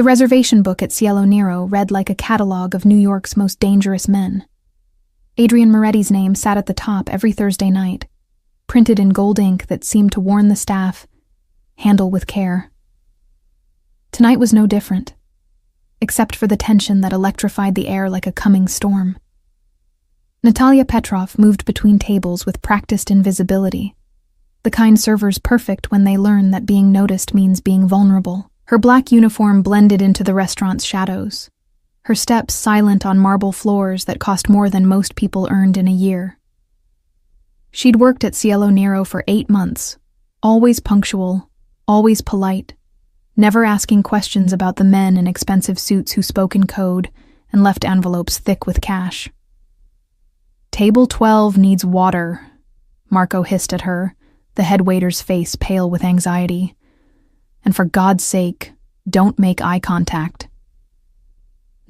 The reservation book at Cielo Nero read like a catalog of New York's most dangerous men. Adrian Moretti's name sat at the top every Thursday night, printed in gold ink that seemed to warn the staff, handle with care. Tonight was no different, except for the tension that electrified the air like a coming storm. Natalia Petrov moved between tables with practiced invisibility, the kind servers perfect when they learn that being noticed means being vulnerable. Her black uniform blended into the restaurant's shadows, her steps silent on marble floors that cost more than most people earned in a year. She'd worked at Cielo Nero for 8 months, always punctual, always polite, never asking questions about the men in expensive suits who spoke in code and left envelopes thick with cash. "Table 12 needs water," Marco hissed at her, the head waiter's face pale with anxiety. "And for God's sake, don't make eye contact."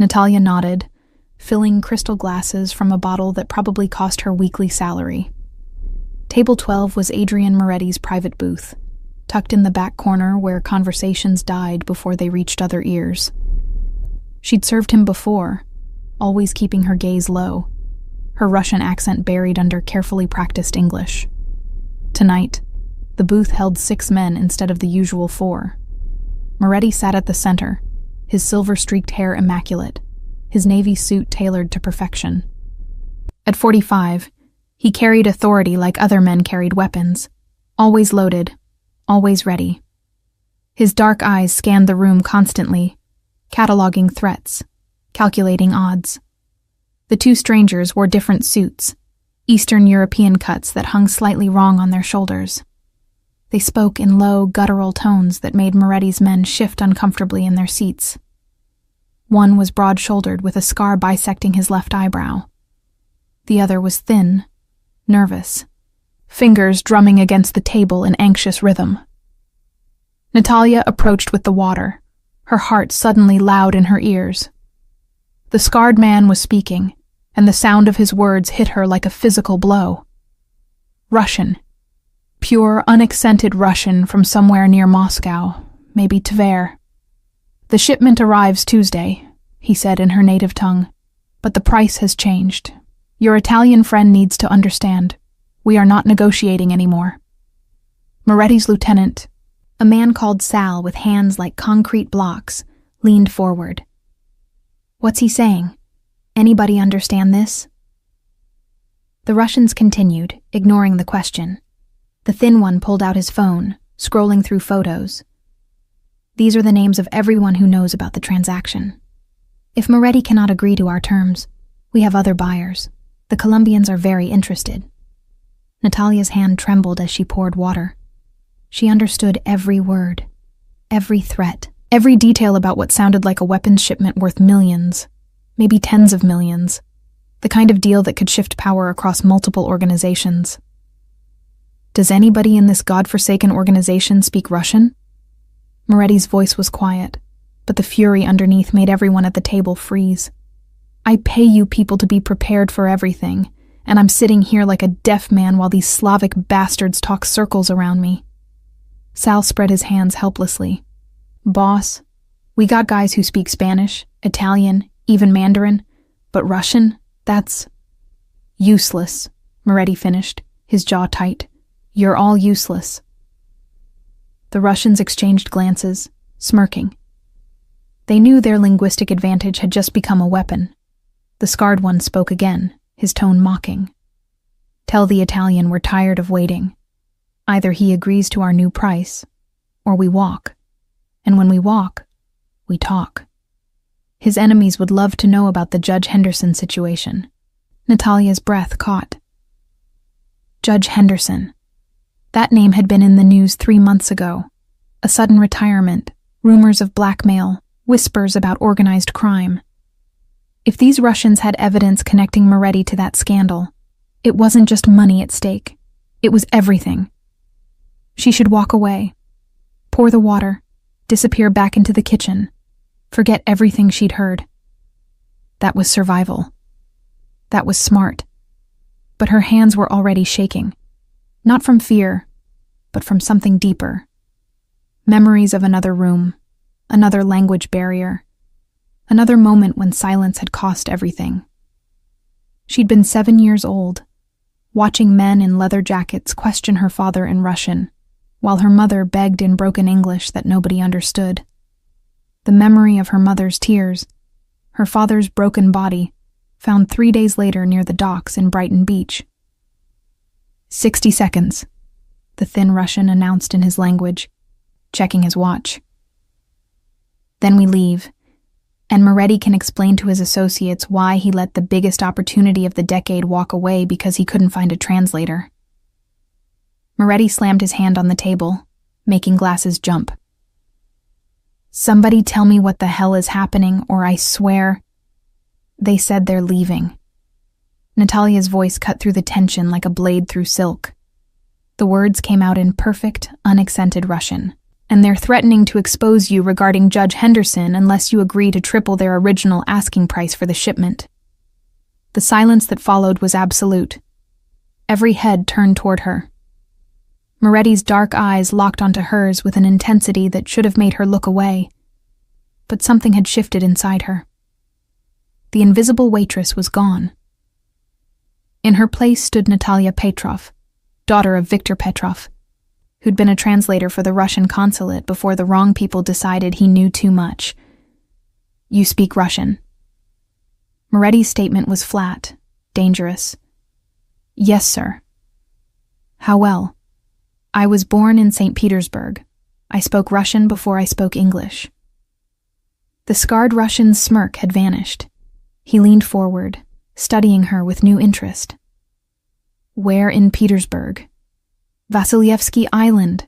Natalia nodded, filling crystal glasses from a bottle that probably cost her weekly salary. Table 12 was Adrian Moretti's private booth, tucked in the back corner where conversations died before they reached other ears. She'd served him before, always keeping her gaze low, her Russian accent buried under carefully practiced English. Tonight, the booth held 6 men instead of the usual 4. Moretti sat at the center, his silver-streaked hair immaculate, his navy suit tailored to perfection. At 45, he carried authority like other men carried weapons, always loaded, always ready. His dark eyes scanned the room constantly, cataloging threats, calculating odds. The 2 strangers wore different suits, Eastern European cuts that hung slightly wrong on their shoulders. They spoke in low, guttural tones that made Moretti's men shift uncomfortably in their seats. One was broad-shouldered with a scar bisecting his left eyebrow. The other was thin, nervous, fingers drumming against the table in anxious rhythm. Natalia approached with the water, her heart suddenly loud in her ears. The scarred man was speaking, and the sound of his words hit her like a physical blow. Russian. Pure, unaccented Russian from somewhere near Moscow, maybe Tver. "The shipment arrives Tuesday," he said in her native tongue, "but the price has changed. Your Italian friend needs to understand. We are not negotiating anymore." Moretti's lieutenant, a man called Sal with hands like concrete blocks, leaned forward. "What's he saying? Anybody understand this?" The Russians continued, ignoring the question. The thin one pulled out his phone, scrolling through photos. "These are the names of everyone who knows about the transaction. If Moretti cannot agree to our terms, we have other buyers. The Colombians are very interested." Natalia's hand trembled as she poured water. She understood every word, every threat, every detail about what sounded like a weapons shipment worth millions, maybe tens of millions, the kind of deal that could shift power across multiple organizations. "Does anybody in this godforsaken organization speak Russian?" Moretti's voice was quiet, but the fury underneath made everyone at the table freeze. "I pay you people to be prepared for everything, and I'm sitting here like a deaf man while these Slavic bastards talk circles around me." Sal spread his hands helplessly. "Boss, we got guys who speak Spanish, Italian, even Mandarin, but Russian, that's..." "Useless," Moretti finished, his jaw tight. "You're all useless." The Russians exchanged glances, smirking. They knew their linguistic advantage had just become a weapon. The scarred one spoke again, his tone mocking. "Tell the Italian we're tired of waiting. Either he agrees to our new price, or we walk. And when we walk, we talk." His enemies would love to know about the Judge Henderson situation. Natalia's breath caught. Judge Henderson. That name had been in the news 3 months ago. A sudden retirement, rumors of blackmail, whispers about organized crime. If these Russians had evidence connecting Moretti to that scandal, it wasn't just money at stake. It was everything. She should walk away, pour the water, disappear back into the kitchen, forget everything she'd heard. That was survival. That was smart. But her hands were already shaking. Not from fear, but from something deeper. Memories of another room, another language barrier, another moment when silence had cost everything. She'd been 7 years old, watching men in leather jackets question her father in Russian, while her mother begged in broken English that nobody understood. The memory of her mother's tears, her father's broken body, found 3 days later near the docks in Brighton Beach. 60 seconds, the thin Russian announced in his language, checking his watch. Then we leave, and Moretti can explain to his associates why he let the biggest opportunity of the decade walk away because he couldn't find a translator. Moretti slammed his hand on the table, making glasses jump. "Somebody tell me what the hell is happening, or I swear—" "They said they're leaving." Natalia's voice cut through the tension like a blade through silk. The words came out in perfect, unaccented Russian. "And they're threatening to expose you regarding Judge Henderson unless you agree to triple their original asking price for the shipment." The silence that followed was absolute. Every head turned toward her. Moretti's dark eyes locked onto hers with an intensity that should have made her look away. But something had shifted inside her. The invisible waitress was gone. In her place stood Natalia Petrov, daughter of Viktor Petrov, who'd been a translator for the Russian consulate before the wrong people decided he knew too much. "You speak Russian." Moretti's statement was flat, dangerous. "Yes, sir." "How well?" "I was born in St. Petersburg. I spoke Russian before I spoke English." The scarred Russian's smirk had vanished. He leaned forward, studying her with new interest. "Where in Petersburg?" "Vasilyevsky Island,"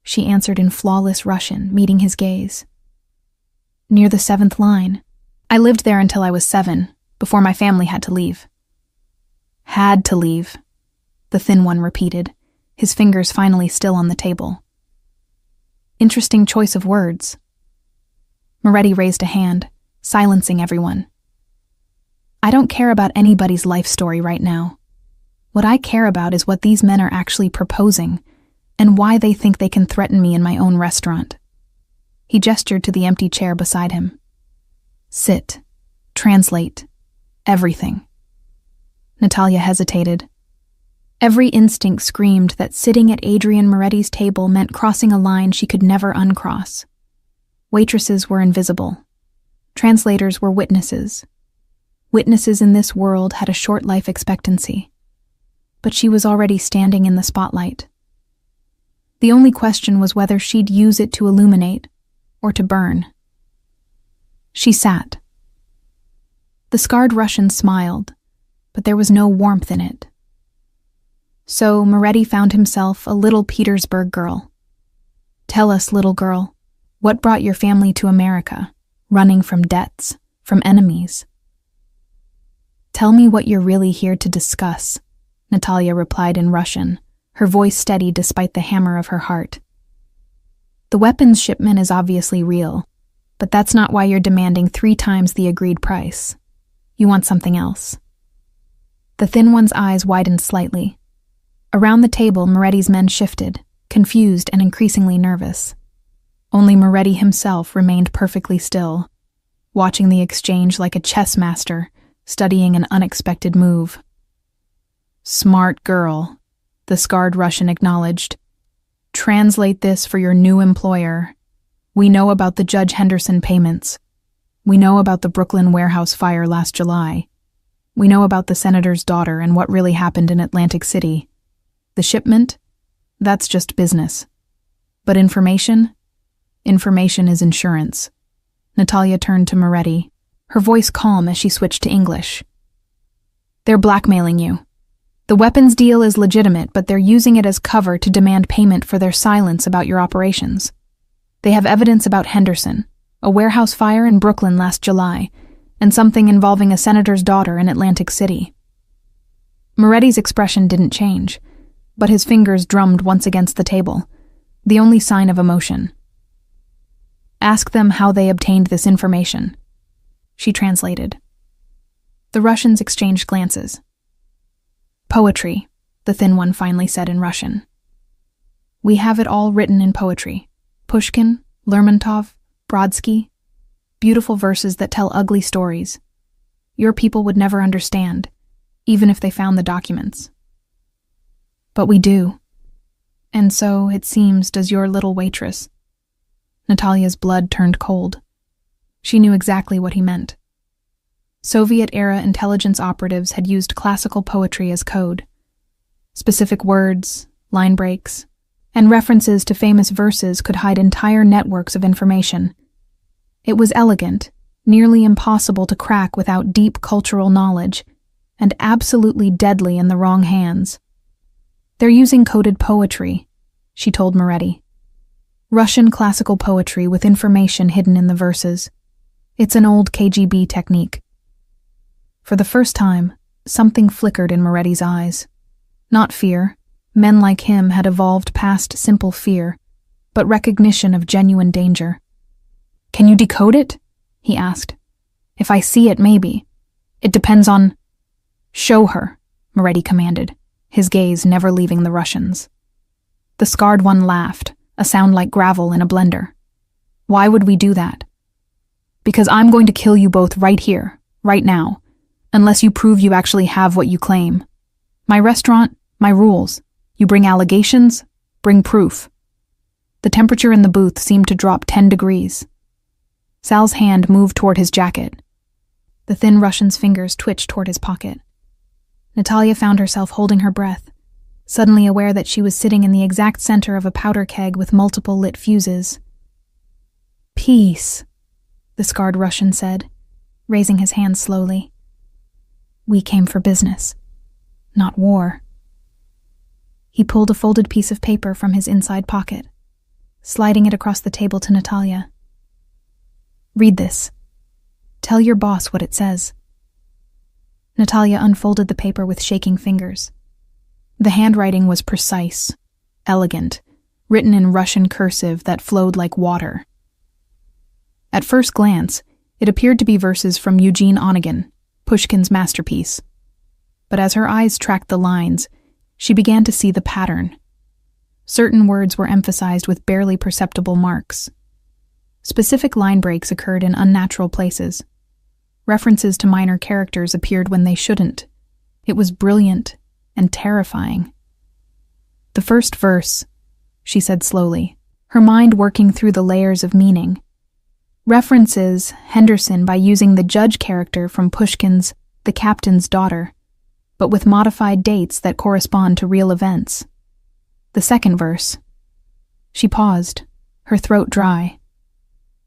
she answered in flawless Russian, meeting his gaze. "Near the 7th line. I lived there until I was 7, before my family had to leave." "Had to leave," the thin one repeated, his fingers finally still on the table. "Interesting choice of words." Moretti raised a hand, silencing everyone. "I don't care about anybody's life story right now. What I care about is what these men are actually proposing, and why they think they can threaten me in my own restaurant." He gestured to the empty chair beside him. "Sit. Translate. Everything." Natalia hesitated. Every instinct screamed that sitting at Adrian Moretti's table meant crossing a line she could never uncross. Waitresses were invisible. Translators were witnesses. Witnesses in this world had a short life expectancy. But she was already standing in the spotlight. The only question was whether she'd use it to illuminate or to burn. She sat. The scarred Russian smiled, but there was no warmth in it. So Moretti found himself a little Petersburg girl. "Tell us, little girl, what brought your family to America, running from debts, from enemies?" "Tell me what you're really here to discuss," Natalia replied in Russian, her voice steady despite the hammer of her heart. "The weapons shipment is obviously real, but that's not why you're demanding 3 times the agreed price. You want something else." The thin one's eyes widened slightly. Around the table, Moretti's men shifted, confused and increasingly nervous. Only Moretti himself remained perfectly still, watching the exchange like a chess master, studying an unexpected move. "Smart girl," the scarred Russian acknowledged. "Translate this for your new employer. We know about the Judge Henderson payments. We know about the Brooklyn warehouse fire last July. We know about the senator's daughter and what really happened in Atlantic City. The shipment? That's just business. But information? Information is insurance." Natalia turned to Moretti, her voice calm as she switched to English. "They're blackmailing you. The weapons deal is legitimate, but they're using it as cover to demand payment for their silence about your operations. They have evidence about Henderson, a warehouse fire in Brooklyn last July, and something involving a senator's daughter in Atlantic City." Moretti's expression didn't change, but his fingers drummed once against the table, the only sign of emotion. "Ask them how they obtained this information." She translated. The Russians exchanged glances. "Poetry," the thin one finally said in Russian. "We have it all written in poetry. Pushkin, Lermontov, Brodsky, beautiful verses that tell ugly stories. Your people would never understand, even if they found the documents. But we do. And so, it seems, does your little waitress. Natalia's blood turned cold. She knew exactly what he meant. Soviet-era intelligence operatives had used classical poetry as code. Specific words, line breaks, and references to famous verses could hide entire networks of information. It was elegant, nearly impossible to crack without deep cultural knowledge, and absolutely deadly in the wrong hands. They're using coded poetry, she told Moretti. Russian classical poetry with information hidden in the verses. It's an old KGB technique. For the first time, something flickered in Moretti's eyes. Not fear. Men like him had evolved past simple fear, but recognition of genuine danger. Can you decode it? He asked. If I see it, maybe. It depends on... Show her, Moretti commanded, his gaze never leaving the Russians. The scarred one laughed, a sound like gravel in a blender. Why would we do that? Because I'm going to kill you both right here, right now, unless you prove you actually have what you claim. My restaurant, my rules. You bring allegations, bring proof. The temperature in the booth seemed to drop 10 degrees. Sal's hand moved toward his jacket. The thin Russian's fingers twitched toward his pocket. Natalia found herself holding her breath, suddenly aware that she was sitting in the exact center of a powder keg with multiple lit fuses. Peace, the scarred Russian said, raising his hand slowly. We came for business, not war. He pulled a folded piece of paper from his inside pocket, sliding it across the table to Natalia. Read this. Tell your boss what it says. Natalia unfolded the paper with shaking fingers. The handwriting was precise, elegant, written in Russian cursive that flowed like water. At first glance, it appeared to be verses from Eugene Onegin, Pushkin's masterpiece. But as her eyes tracked the lines, she began to see the pattern. Certain words were emphasized with barely perceptible marks. Specific line breaks occurred in unnatural places. References to minor characters appeared when they shouldn't. It was brilliant and terrifying. The first verse, she said slowly, her mind working through the layers of meaning. References Henderson by using the judge character from Pushkin's The Captain's Daughter, but with modified dates that correspond to real events. The second verse. She paused, her throat dry.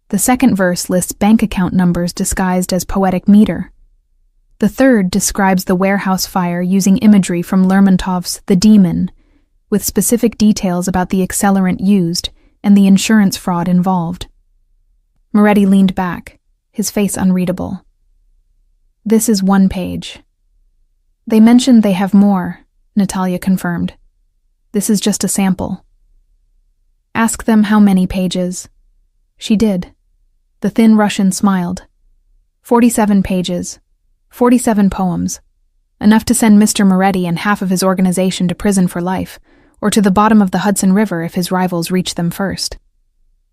The second verse lists bank account numbers disguised as poetic meter. The third describes the warehouse fire using imagery from Lermontov's The Demon, with specific details about the accelerant used and the insurance fraud involved. Moretti leaned back, his face unreadable. This is one page. They mentioned they have more, Natalia confirmed. This is just a sample. Ask them how many pages. She did. The thin Russian smiled. 47 pages. 47 poems. Enough to send Mr. Moretti and half of his organization to prison for life, or to the bottom of the Hudson River if his rivals reached them first.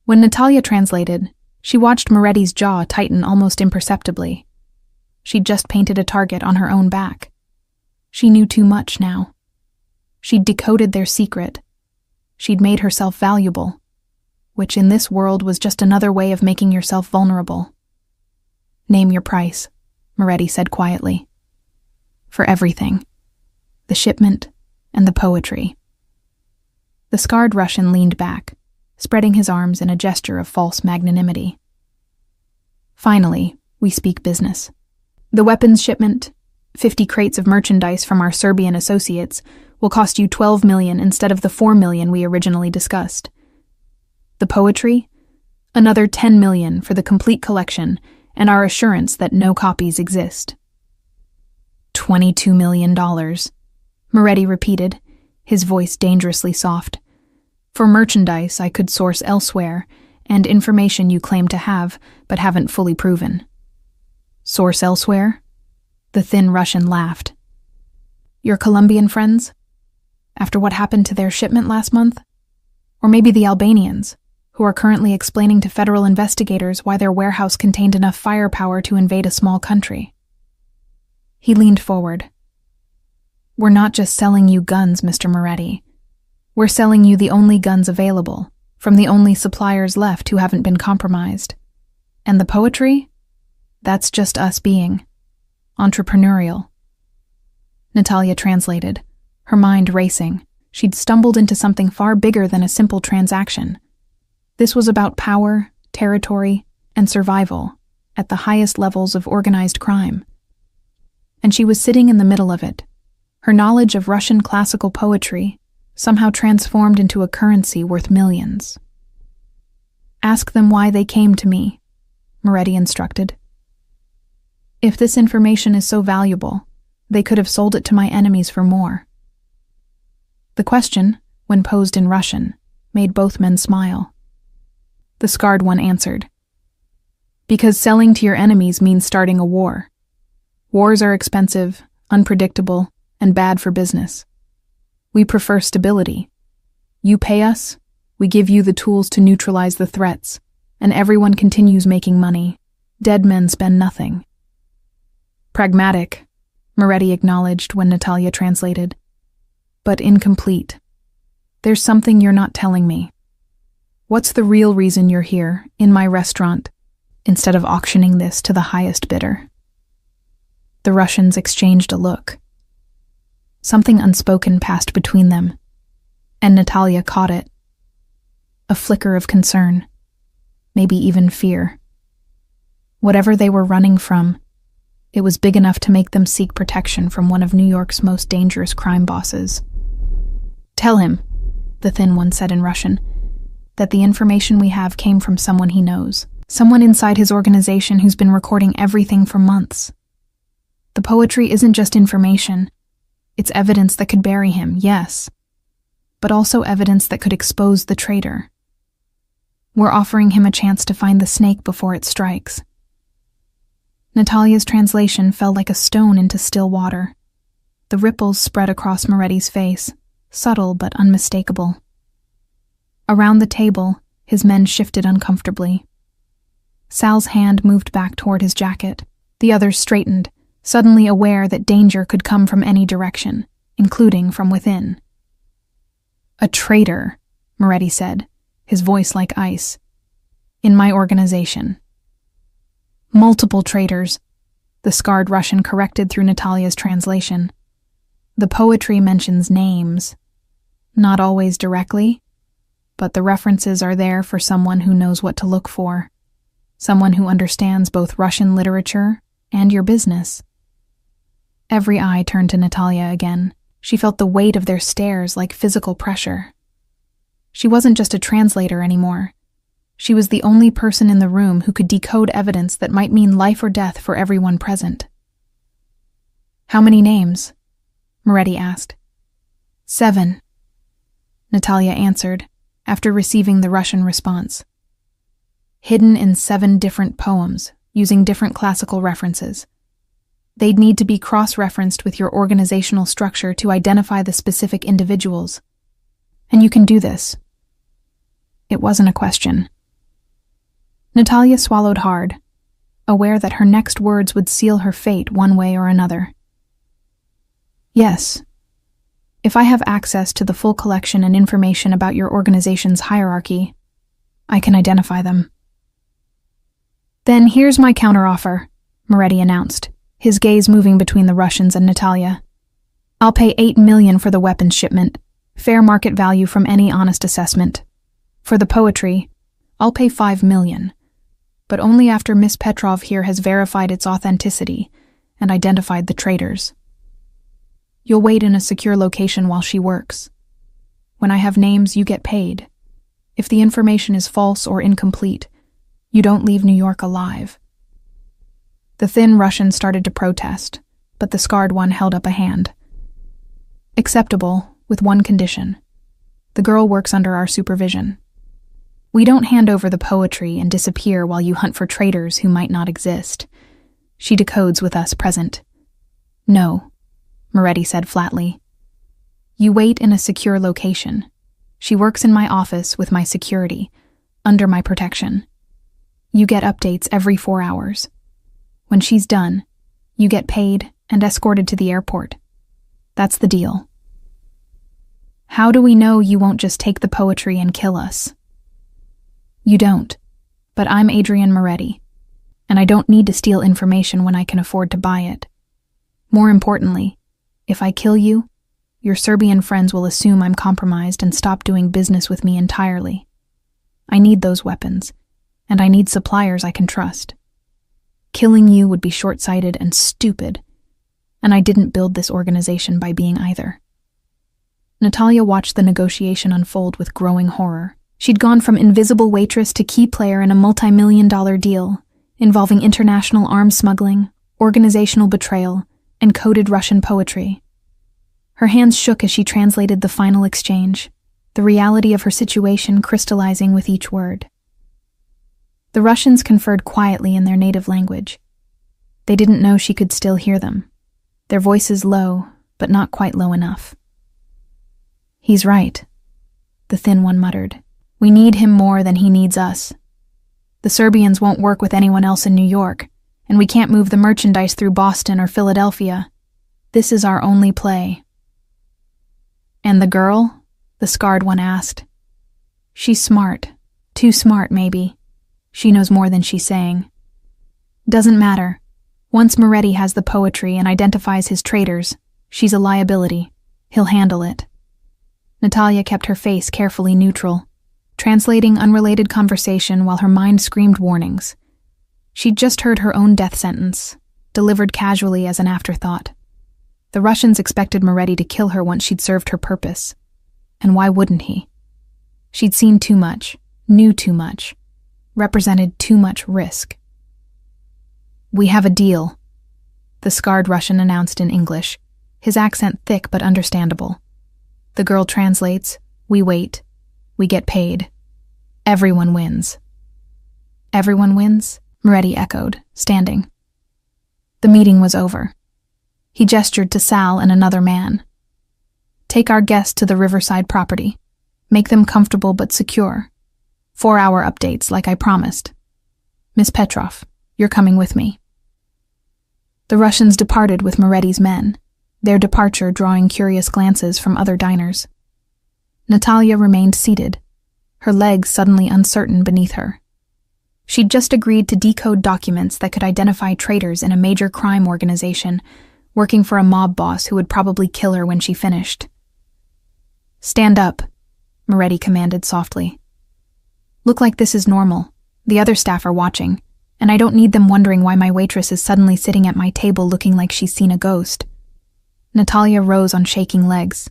When Natalia translated, she watched Moretti's jaw tighten almost imperceptibly. She'd just painted a target on her own back. She knew too much now. She'd decoded their secret. She'd made herself valuable, which in this world was just another way of making yourself vulnerable. Name your price, Moretti said quietly. For everything. The shipment and the poetry. The scarred Russian leaned back, spreading his arms in a gesture of false magnanimity. Finally, we speak business. The weapons shipment, 50 crates of merchandise from our Serbian associates, will cost you $12 million instead of the $4 million we originally discussed. The poetry? Another $10 million for the complete collection and our assurance that no copies exist. $22 million, Moretti repeated, his voice dangerously soft. For merchandise I could source elsewhere, and information you claim to have, but haven't fully proven. Source elsewhere? The thin Russian laughed. Your Colombian friends? After what happened to their shipment last month? Or maybe the Albanians? who are currently explaining to federal investigators why their warehouse contained enough firepower to invade a small country. He leaned forward. We're not just selling you guns, Mr. Moretti. We're selling you the only guns available, from the only suppliers left who haven't been compromised. And the poetry? That's just us being entrepreneurial. Natalia translated, her mind racing. She'd stumbled into something far bigger than a simple transaction. This was about power, territory, and survival at the highest levels of organized crime. And she was sitting in the middle of it, her knowledge of Russian classical poetry somehow transformed into a currency worth millions. Ask them why they came to me, Moretti instructed. If this information is so valuable, they could have sold it to my enemies for more. The question, when posed in Russian, made both men smile. The scarred one answered, because selling to your enemies means starting a war. Wars are expensive, unpredictable, and bad for business. We prefer stability. You pay us, we give you the tools to neutralize the threats, and everyone continues making money. Dead men spend nothing. Pragmatic, Moretti acknowledged when Natalia translated, but incomplete. There's something you're not telling me. What's the real reason you're here, in my restaurant, instead of auctioning this to the highest bidder? The Russians exchanged a look. Something unspoken passed between them, and Natalia caught it. A flicker of concern, maybe even fear. Whatever they were running from, it was big enough to make them seek protection from one of New York's most dangerous crime bosses. Tell him, the thin one said in Russian, that the information we have came from someone he knows, someone inside his organization who's been recording everything for months. The poetry isn't just information. It's evidence that could bury him, yes, but also evidence that could expose the traitor. We're offering him a chance to find the snake before it strikes. Natalia's translation fell like a stone into still water. The ripples spread across Moretti's face, subtle but unmistakable. Around the table, his men shifted uncomfortably. Sal's hand moved back toward his jacket. The others straightened, suddenly aware that danger could come from any direction, including from within. A traitor, Moretti said, his voice like ice. In my organization. Multiple traitors, the scarred Russian corrected through Natalia's translation. The poetry mentions names. Not always directly, but the references are there for someone who knows what to look for. Someone who understands both Russian literature and your business. Every eye turned to Natalia again. She felt the weight of their stares like physical pressure. She wasn't just a translator anymore. She was the only person in the room who could decode evidence that might mean life or death for everyone present. How many names? Moretti asked. 7. Natalia answered, after receiving the Russian response. Hidden in 7 different poems, using different classical references. They'd need to be cross-referenced with your organizational structure to identify the specific individuals. And you can do this. It wasn't a question. Natalia swallowed hard, aware that her next words would seal her fate one way or another. Yes. If I have access to the full collection and information about your organization's hierarchy, I can identify them. Then here's my counteroffer, Moretti announced, his gaze moving between the Russians and Natalia. I'll pay $8 million for the weapons shipment, fair market value from any honest assessment. For the poetry, I'll pay $5 million, but only after Miss Petrov here has verified its authenticity and identified the traitors. You'll wait in a secure location while she works. When I have names, you get paid. If the information is false or incomplete, you don't leave New York alive. The thin Russian started to protest, but the scarred one held up a hand. Acceptable, with one condition. The girl works under our supervision. We don't hand over the poetry and disappear while you hunt for traitors who might not exist. She decodes with us present. No, Moretti said flatly. You wait in a secure location. She works in my office with my security, under my protection. You get updates every 4 hours. When she's done, you get paid and escorted to the airport. That's the deal. How do we know you won't just take the poetry and kill us? You don't, but I'm Adrian Moretti, and I don't need to steal information when I can afford to buy it. More importantly, if I kill you, your Serbian friends will assume I'm compromised and stop doing business with me entirely. I need those weapons, and I need suppliers I can trust. Killing you would be short-sighted and stupid, and I didn't build this organization by being either. Natalia watched the negotiation unfold with growing horror. She'd gone from invisible waitress to key player in a multi-million-dollar deal involving international arms smuggling, organizational betrayal, and coded Russian poetry. Her hands shook as she translated the final exchange, the reality of her situation crystallizing with each word. The Russians conferred quietly in their native language. They didn't know she could still hear them, their voices low, but not quite low enough. He's right, the thin one muttered. We need him more than he needs us. The Serbians won't work with anyone else in New York, and we can't move the merchandise through Boston or Philadelphia. This is our only play. And the girl? The scarred one asked. She's smart. Too smart, maybe. She knows more than she's saying. Doesn't matter. Once Moretti has the poetry and identifies his traitors, she's a liability. He'll handle it. Natalia kept her face carefully neutral, translating unrelated conversation while her mind screamed warnings. She'd just heard her own death sentence, delivered casually as an afterthought. The Russians expected Moretti to kill her once she'd served her purpose. And why wouldn't he? She'd seen too much, knew too much, represented too much risk. We have a deal, the scarred Russian announced in English, his accent thick but understandable. The girl translates, we wait, we get paid. Everyone wins. Everyone wins? Moretti echoed, standing. The meeting was over. He gestured to Sal and another man. Take our guests to the Riverside property. Make them comfortable but secure. 4-hour updates like I promised. Miss Petrov, you're coming with me. The Russians departed with Moretti's men, their departure drawing curious glances from other diners. Natalia remained seated, her legs suddenly uncertain beneath her. She'd just agreed to decode documents that could identify traitors in a major crime organization, working for a mob boss who would probably kill her when she finished. Stand up, Moretti commanded softly. Look like this is normal. The other staff are watching, and I don't need them wondering why my waitress is suddenly sitting at my table looking like she's seen a ghost. Natalia rose on shaking legs.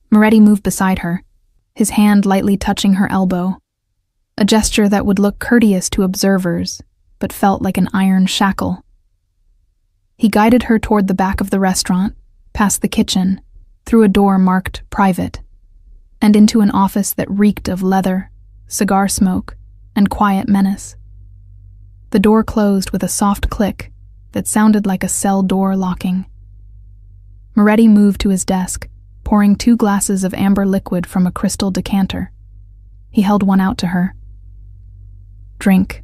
Moretti moved beside her, his hand lightly touching her elbow, a gesture that would look courteous to observers, but felt like an iron shackle. He guided her toward the back of the restaurant, past the kitchen, through a door marked private, and into an office that reeked of leather, cigar smoke, and quiet menace. The door closed with a soft click that sounded like a cell door locking. Moretti moved to his desk, pouring 2 glasses of amber liquid from a crystal decanter. He held one out to her. Drink.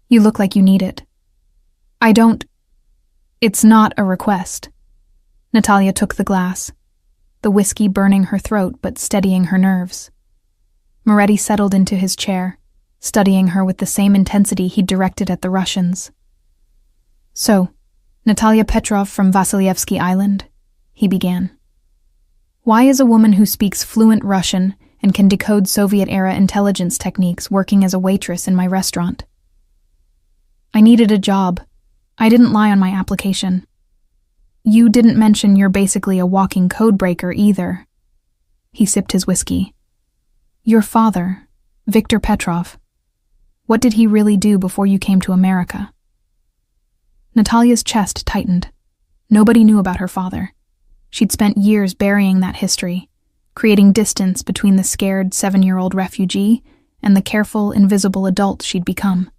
You look like you need it. I don't. It's not a request. Natalia took the glass, the whiskey burning her throat but steadying her nerves. Moretti settled into his chair, studying her with the same intensity he'd directed at the Russians. So, Natalia Petrov from Vasilyevsky Island, he began. Why is a woman who speaks fluent Russian and can decode Soviet-era intelligence techniques working as a waitress in my restaurant? I needed a job. I didn't lie on my application. You didn't mention you're basically a walking codebreaker either. He sipped his whiskey. Your father, Viktor Petrov, what did he really do before you came to America? Natalia's chest tightened. Nobody knew about her father. She'd spent years burying that history, creating distance between the scared 7-year-old refugee and the careful, invisible adult she'd become.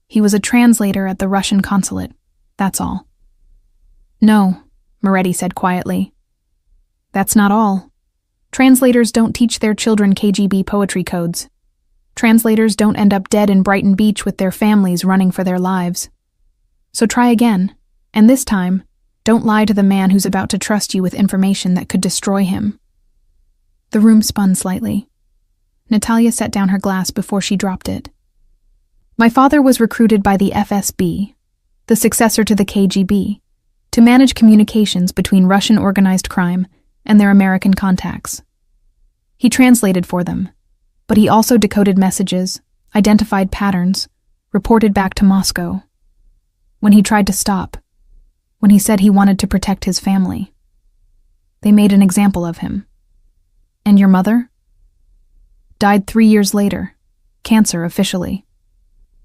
He was a translator at the Russian consulate, that's all. No, Moretti said quietly. That's not all. Translators don't teach their children KGB poetry codes. Translators don't end up dead in Brighton Beach with their families running for their lives. So try again, and this time, don't lie to the man who's about to trust you with information that could destroy him. The room spun slightly. Natalia set down her glass before she dropped it. My father was recruited by the FSB, the successor to the KGB, to manage communications between Russian organized crime and their American contacts. He translated for them, but he also decoded messages, identified patterns, reported back to Moscow. When he tried to stop, when he said he wanted to protect his family, they made an example of him. And your mother? Died 3 years later, cancer officially.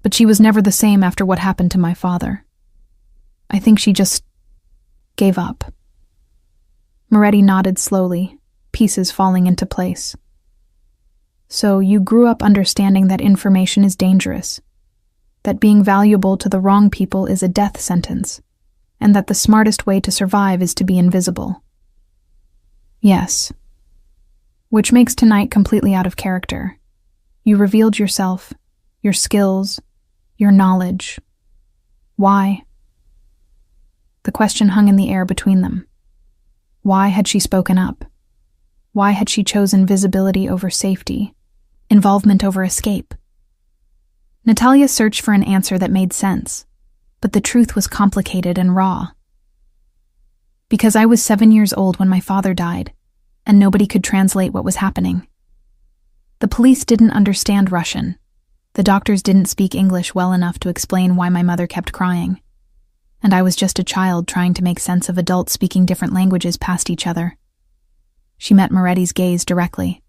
But she was never the same after what happened to my father. I think she just gave up. Moretti nodded slowly, pieces falling into place. So you grew up understanding that information is dangerous, that being valuable to the wrong people is a death sentence, and that the smartest way to survive is to be invisible. Yes. Which makes tonight completely out of character. You revealed yourself, your skills, your knowledge. Why? The question hung in the air between them. Why had she spoken up? Why had she chosen visibility over safety, involvement over escape? Natalia searched for an answer that made sense, but the truth was complicated and raw. Because I was 7 years old when my father died, and nobody could translate what was happening. The police didn't understand Russian. The doctors didn't speak English well enough to explain why my mother kept crying. And I was just a child trying to make sense of adults speaking different languages past each other. She met Moretti's gaze directly.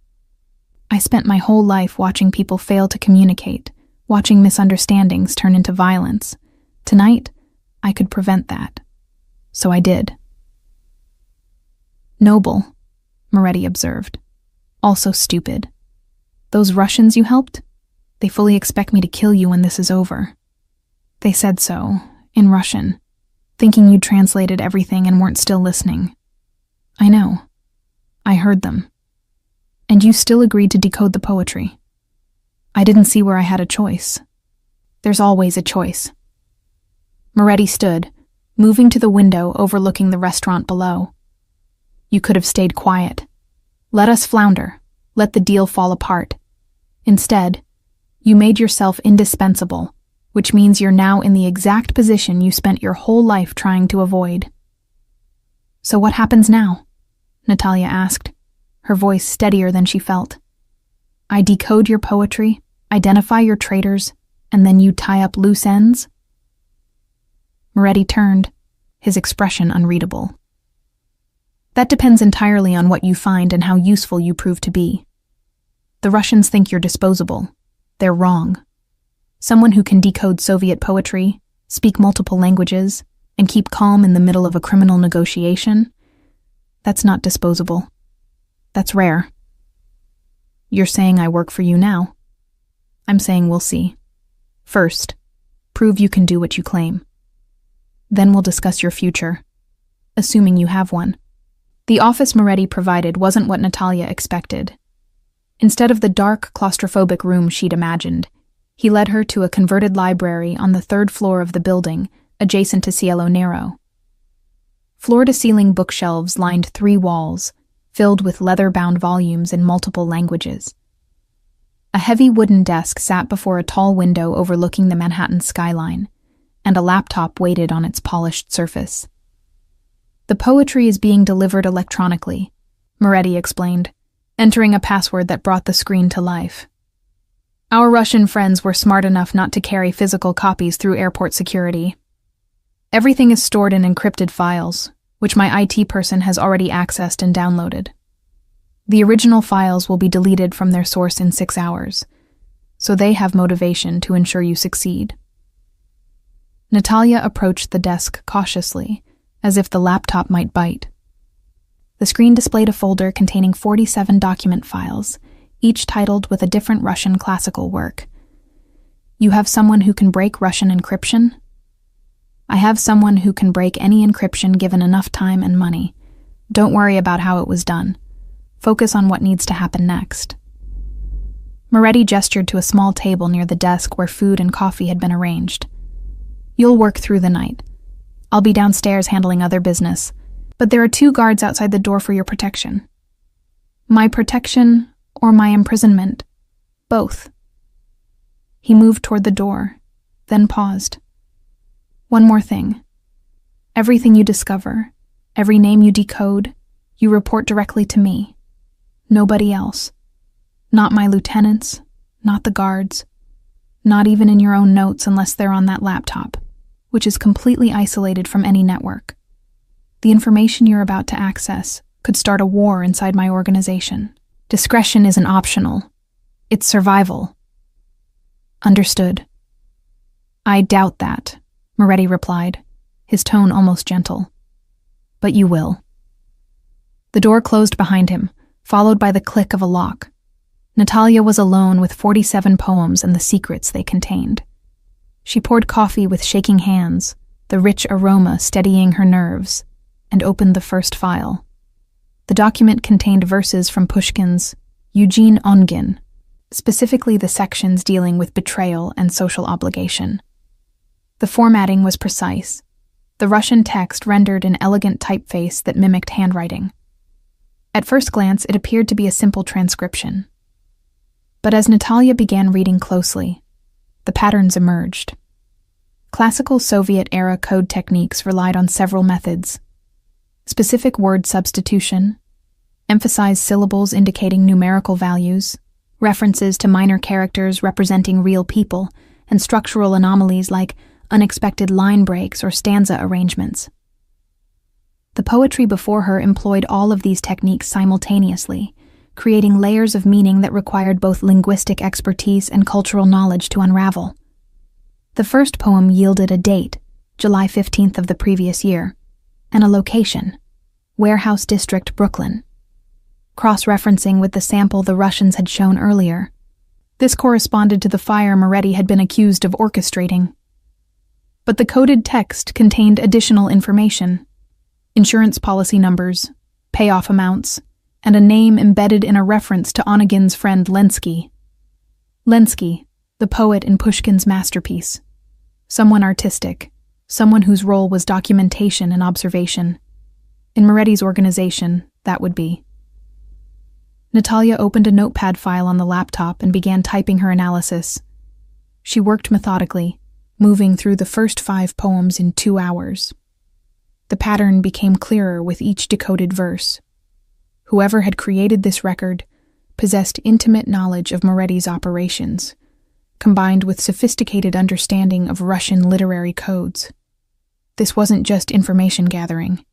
I spent my whole life watching people fail to communicate, watching misunderstandings turn into violence. Tonight, I could prevent that. So I did. Noble, Moretti observed. Also stupid. Those Russians you helped? They fully expect me to kill you when this is over. They said so, in Russian, thinking you'd translated everything and weren't still listening. I know. I heard them. And you still agreed to decode the poetry. I didn't see where I had a choice. There's always a choice. Moretti stood, moving to the window overlooking the restaurant below. You could have stayed quiet. Let us flounder. Let the deal fall apart. Instead, you made yourself indispensable, which means you're now in the exact position you spent your whole life trying to avoid. So what happens now? Natalia asked, her voice steadier than she felt. I decode your poetry, identify your traitors, and then you tie up loose ends? Moretti turned, his expression unreadable. That depends entirely on what you find and how useful you prove to be. The Russians think you're disposable. They're wrong. Someone who can decode Soviet poetry, speak multiple languages, and keep calm in the middle of a criminal negotiation, that's not disposable. That's rare. You're saying I work for you now. I'm saying we'll see. First, prove you can do what you claim. Then we'll discuss your future, assuming you have one. The office Moretti provided wasn't what Natalia expected. Instead of the dark, claustrophobic room she'd imagined, he led her to a converted library on the 3rd floor of the building, adjacent to Cielo Nero. Floor-to-ceiling bookshelves lined 3 walls, filled with leather-bound volumes in multiple languages. A heavy wooden desk sat before a tall window overlooking the Manhattan skyline, and a laptop waited on its polished surface. The poetry is being delivered electronically, Moretti explained, entering a password that brought the screen to life. Our Russian friends were smart enough not to carry physical copies through airport security. Everything is stored in encrypted files, which my IT person has already accessed and downloaded. The original files will be deleted from their source in 6 hours, so they have motivation to ensure you succeed. Natalia approached the desk cautiously, as if the laptop might bite. The screen displayed a folder containing 47 document files, each titled with a different Russian classical work. You have someone who can break Russian encryption? I have someone who can break any encryption given enough time and money. Don't worry about how it was done. Focus on what needs to happen next. Moretti gestured to a small table near the desk where food and coffee had been arranged. "You'll work through the night. I'll be downstairs handling other business, but there are 2 guards outside the door for your protection." "My protection or my imprisonment? Both." He moved toward the door, then paused. "One more thing. Everything you discover, every name you decode, you report directly to me. Nobody else. Not my lieutenants, not the guards, not even in your own notes unless they're on that laptop, which is completely isolated from any network. The information you're about to access could start a war inside my organization. Discretion isn't optional. It's survival." "Understood." "I doubt that," Moretti replied, his tone almost gentle. "But you will." The door closed behind him, followed by the click of a lock. Natalia was alone with 47 poems and the secrets they contained. She poured coffee with shaking hands, the rich aroma steadying her nerves, and opened the first file. The document contained verses from Pushkin's Eugene Onegin, specifically the sections dealing with betrayal and social obligation. The formatting was precise, the Russian text rendered in elegant typeface that mimicked handwriting. At first glance, it appeared to be a simple transcription. But as Natalia began reading closely, the patterns emerged. Classical Soviet-era code techniques relied on several methods: specific word substitution, emphasized syllables indicating numerical values, references to minor characters representing real people, and structural anomalies like unexpected line breaks or stanza arrangements. The poetry before her employed all of these techniques simultaneously, creating layers of meaning that required both linguistic expertise and cultural knowledge to unravel. The first poem yielded a date, July 15th of the previous year, and a location, Warehouse District, Brooklyn. Cross-referencing with the sample the Russians had shown earlier, this corresponded to the fire Moretti had been accused of orchestrating. But the coded text contained additional information: insurance policy numbers, payoff amounts, and a name embedded in a reference to Onegin's friend Lenski. Lenski, the poet in Pushkin's masterpiece. Someone artistic, someone whose role was documentation and observation. In Moretti's organization, that would be. Natalia opened a notepad file on the laptop and began typing her analysis. She worked methodically, moving through the first 5 poems in 2 hours. The pattern became clearer with each decoded verse. Whoever had created this record possessed intimate knowledge of Moretti's operations, combined with sophisticated understanding of Russian literary codes. This wasn't just information gathering.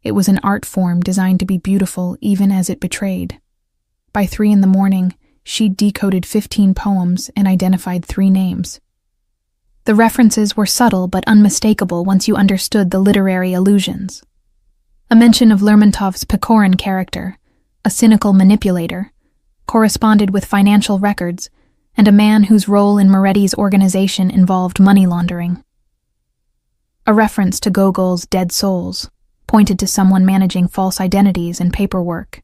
It was an art form designed to be beautiful even as it betrayed. By 3 a.m, she'd decoded 15 poems and identified 3 names. The references were subtle but unmistakable once you understood the literary allusions. A mention of Lermontov's Pechorin character, a cynical manipulator, corresponded with financial records and a man whose role in Moretti's organization involved money laundering. A reference to Gogol's Dead Souls pointed to someone managing false identities and paperwork.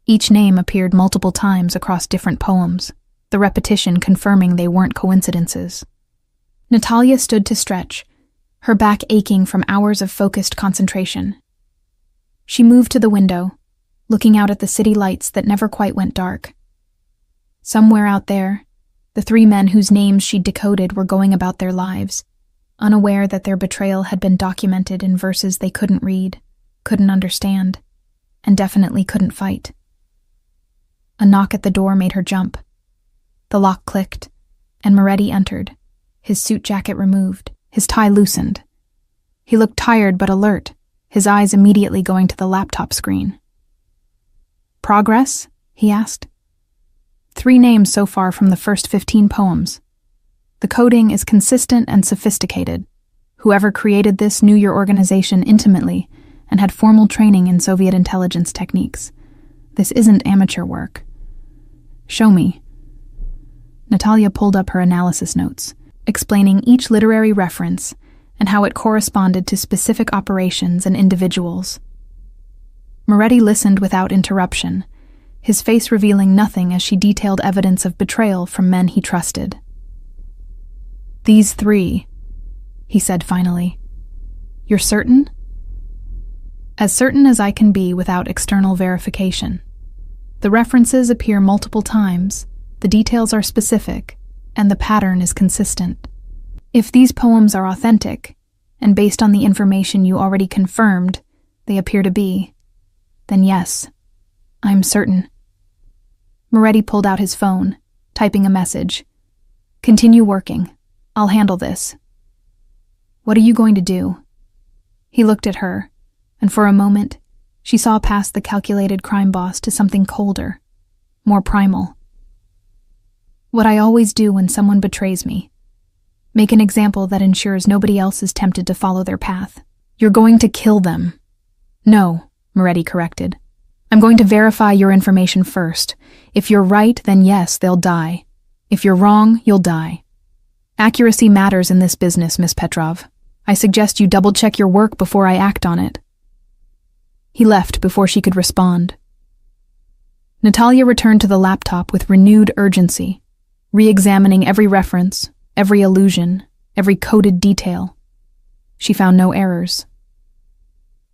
Each name appeared multiple times across different poems, the repetition confirming they weren't coincidences. Natalia stood to stretch, her back aching from hours of focused concentration. She moved to the window, looking out at the city lights that never quite went dark. Somewhere out there, the 3 men whose names she'd decoded were going about their lives, unaware that their betrayal had been documented in verses they couldn't read, couldn't understand, and definitely couldn't fight. A knock at the door made her jump. The lock clicked, and Moretti entered, his suit jacket removed, his tie loosened. He looked tired but alert, his eyes immediately going to the laptop screen. "Progress?" he asked. 3 names so far from the first 15 poems. The coding is consistent and sophisticated. Whoever created this knew your organization intimately and had formal training in Soviet intelligence techniques. This isn't amateur work. "Show me." Natalia pulled up her analysis notes, explaining each literary reference and how it corresponded to specific operations and individuals. Moretti listened without interruption, his face revealing nothing as she detailed evidence of betrayal from men he trusted. "These three," he said finally. "You're certain?" "As certain as I can be without external verification. The references appear multiple times, the details are specific, and the pattern is consistent. If these poems are authentic, and based on the information you already confirmed, they appear to be, then yes, I'm certain." Moretti pulled out his phone, typing a message. "Continue working. I'll handle this." "What are you going to do?" He looked at her, and for a moment, she saw past the calculated crime boss to something colder, more primal. "What I always do when someone betrays me. Make an example that ensures nobody else is tempted to follow their path. You're going to kill them." "No," Moretti corrected. "I'm going to verify your information first. If you're right, then yes, they'll die. If you're wrong, you'll die. Accuracy matters in this business, Miss Petrov. I suggest you double-check your work before I act on it." He left before she could respond. Natalia returned to the laptop with renewed urgency, re-examining every reference, every allusion, every coded detail. She found no errors.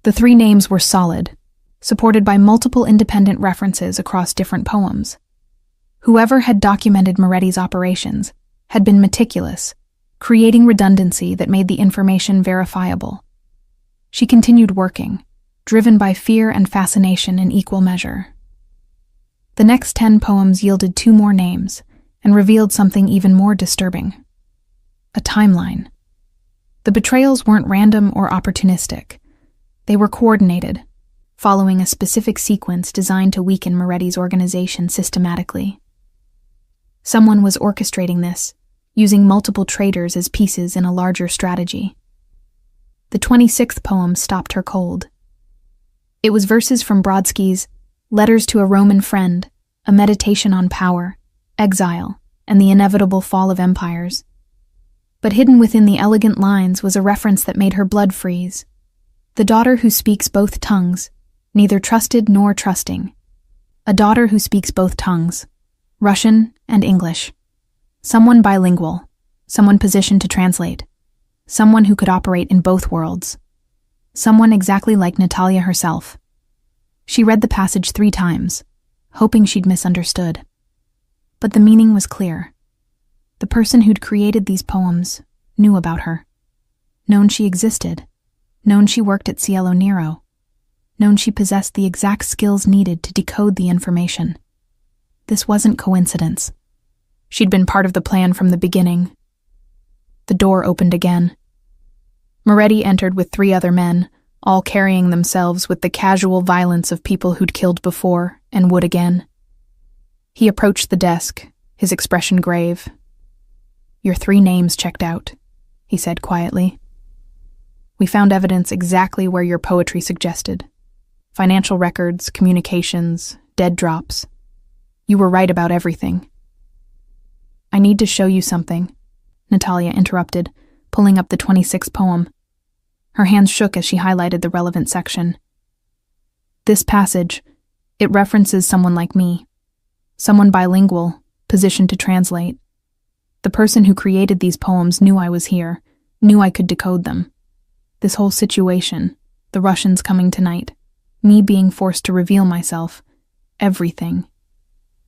The three names were solid, supported by multiple independent references across different poems. Whoever had documented Moretti's operations had been meticulous, creating redundancy that made the information verifiable. She continued working, driven by fear and fascination in equal measure. The next 10 poems yielded 2 more names and revealed something even more disturbing. A timeline. The betrayals weren't random or opportunistic. They were coordinated, following a specific sequence designed to weaken Moretti's organization systematically. Someone was orchestrating this, using multiple traitors as pieces in a larger strategy. The 26th poem stopped her cold. It was verses from Brodsky's Letters to a Roman Friend, a meditation on power, exile, and the inevitable fall of empires. But hidden within the elegant lines was a reference that made her blood freeze. The daughter who speaks both tongues, neither trusted nor trusting. A daughter who speaks both tongues, Russian and English. Someone bilingual, someone positioned to translate, someone who could operate in both worlds. Someone exactly like Natalia herself. She read the passage 3 times, hoping she'd misunderstood. But the meaning was clear. The person who'd created these poems knew about her. Known she existed. Known she worked at Cielo Nero. Known she possessed the exact skills needed to decode the information. This wasn't coincidence. She'd been part of the plan from the beginning. The door opened again. Moretti entered with 3 other men, all carrying themselves with the casual violence of people who'd killed before and would again. He approached the desk, his expression grave. "Your 3 names checked out," he said quietly. "We found evidence exactly where your poetry suggested. Financial records, communications, dead drops. You were right about everything." "I need to show you something," Natalia interrupted, pulling up the 26th poem. Her hands shook as she highlighted the relevant section. "This passage, it references someone like me. Someone bilingual, positioned to translate. The person who created these poems knew I was here, knew I could decode them. This whole situation, the Russians coming tonight, me being forced to reveal myself, everything.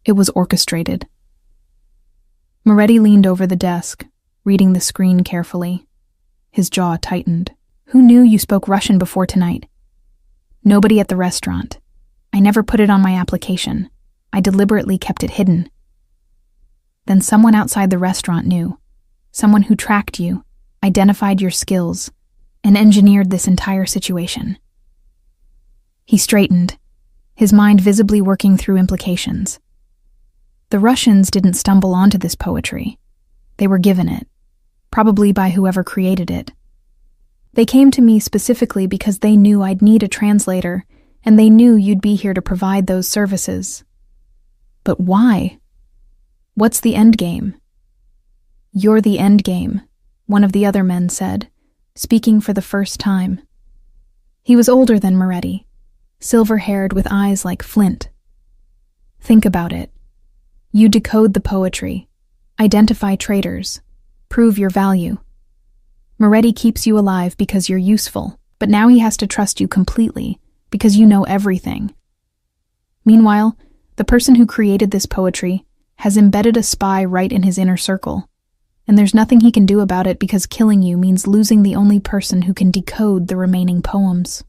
It was orchestrated." Moretti leaned over the desk, reading the screen carefully. His jaw tightened. "Who knew you spoke Russian before tonight?" "Nobody at the restaurant. I never put it on my application. I deliberately kept it hidden." "Then someone outside the restaurant knew. Someone who tracked you, identified your skills, and engineered this entire situation." He straightened, his mind visibly working through implications. The Russians didn't stumble onto this poetry. They were given it, probably by whoever created it. They came to me specifically because they knew I'd need a translator, and they knew you'd be here to provide those services. But why? What's the end game? "You're the end game," one of the other men said, speaking for the first time. He was older than Moretti, silver-haired with eyes like flint. Think about it. You decode the poetry, identify traitors, prove your value. Moretti keeps you alive because you're useful, but now he has to trust you completely because you know everything. Meanwhile, the person who created this poetry has embedded a spy right in his inner circle, and there's nothing he can do about it because killing you means losing the only person who can decode the remaining poems.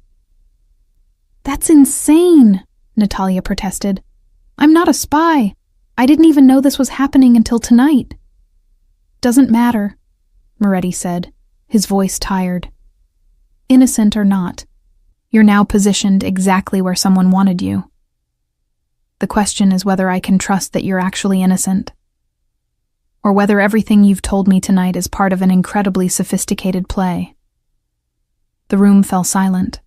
That's insane, Natalia protested. I'm not a spy. I didn't even know this was happening until tonight. Doesn't matter, Moretti said, his voice tired. Innocent or not, you're now positioned exactly where someone wanted you. The question is whether I can trust that you're actually innocent, or whether everything you've told me tonight is part of an incredibly sophisticated play. The room fell silent.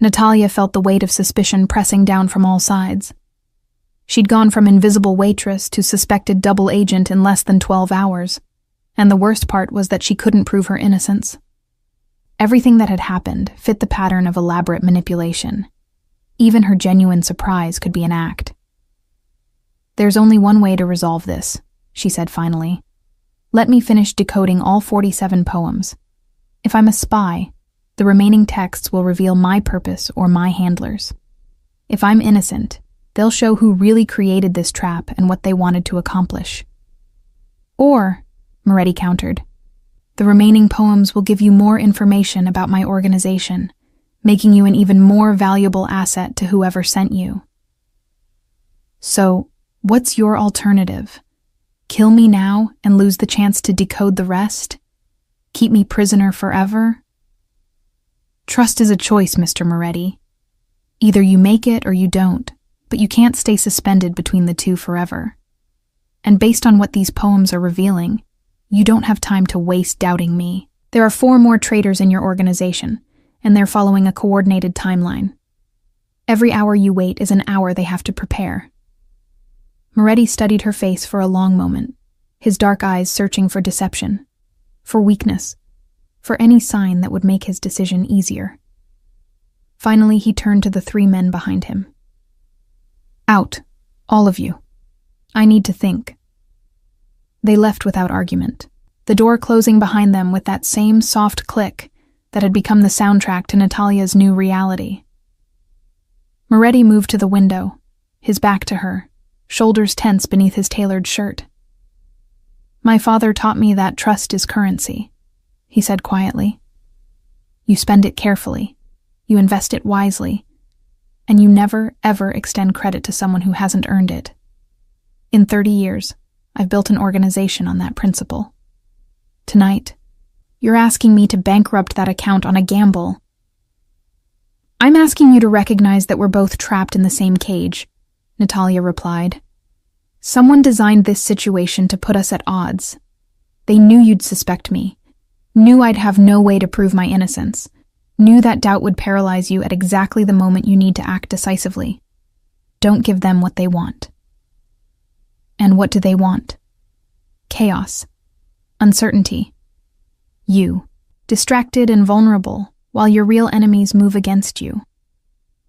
Natalia felt the weight of suspicion pressing down from all sides. She'd gone from invisible waitress to suspected double agent in less than 12 hours, and the worst part was that she couldn't prove her innocence. Everything that had happened fit the pattern of elaborate manipulation. Even her genuine surprise could be an act. There's only one way to resolve this, she said finally. Let me finish decoding all 47 poems. If I'm a spy, the remaining texts will reveal my purpose or my handlers. If I'm innocent, they'll show who really created this trap and what they wanted to accomplish. Or, Moretti countered, the remaining poems will give you more information about my organization, making you an even more valuable asset to whoever sent you. So, what's your alternative? Kill me now and lose the chance to decode the rest? Keep me prisoner forever? Trust is a choice, Mr. Moretti. Either you make it or you don't, but you can't stay suspended between the two forever. And based on what these poems are revealing, you don't have time to waste doubting me. There are 4 more traitors in your organization, and they're following a coordinated timeline. Every hour you wait is an hour they have to prepare. Moretti studied her face for a long moment, his dark eyes searching for deception, for weakness, for any sign that would make his decision easier. Finally, he turned to the 3 men behind him. Out, all of you. I need to think. They left without argument, the door closing behind them with that same soft click that had become the soundtrack to Natalia's new reality. Moretti moved to the window, his back to her, shoulders tense beneath his tailored shirt. My father taught me that trust is currency, he said quietly. You spend it carefully, you invest it wisely, and you never, ever extend credit to someone who hasn't earned it. In 30 years, I've built an organization on that principle. Tonight, you're asking me to bankrupt that account on a gamble. I'm asking you to recognize that we're both trapped in the same cage, Natalia replied. Someone designed this situation to put us at odds. They knew you'd suspect me, knew I'd have no way to prove my innocence, knew that doubt would paralyze you at exactly the moment you need to act decisively. Don't give them what they want. And what do they want? Chaos. Uncertainty. You, distracted and vulnerable, while your real enemies move against you.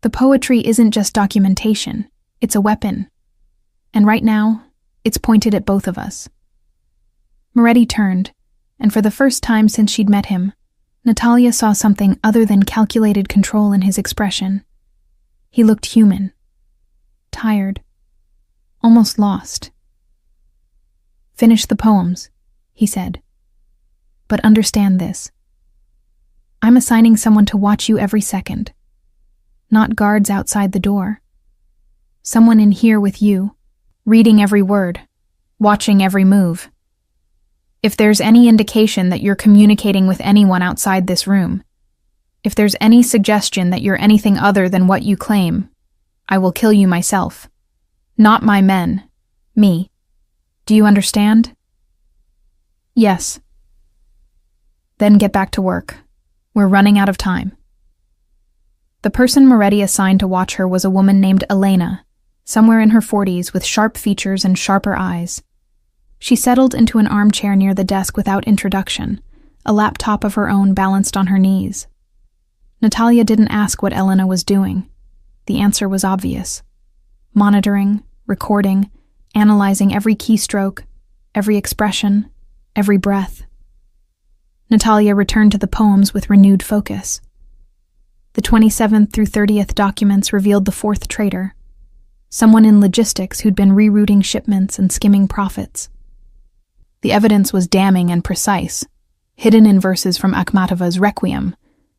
The poetry isn't just documentation, it's a weapon. And right now, it's pointed at both of us. Moretti turned, and for the first time since she'd met him, Natalia saw something other than calculated control in his expression. He looked human, tired, almost lost. Finish the poems, he said. But understand this. I'm assigning someone to watch you every second. Not guards outside the door. Someone in here with you, reading every word, watching every move. If there's any indication that you're communicating with anyone outside this room, if there's any suggestion that you're anything other than what you claim, I will kill you myself. Not my men. Me. Do you understand? Yes. Then get back to work. We're running out of time. The person Moretti assigned to watch her was a woman named Elena, somewhere in her 40s with sharp features and sharper eyes. She settled into an armchair near the desk without introduction, a laptop of her own balanced on her knees. Natalia didn't ask what Elena was doing. The answer was obvious. monitoring, recording, analyzing every keystroke, every expression, every breath. Natalia returned to the poems with renewed focus. The 27th through 30th documents revealed the fourth traitor, someone in logistics who'd been rerouting shipments and skimming profits. The evidence was damning and precise, hidden in verses from Akhmatova's Requiem,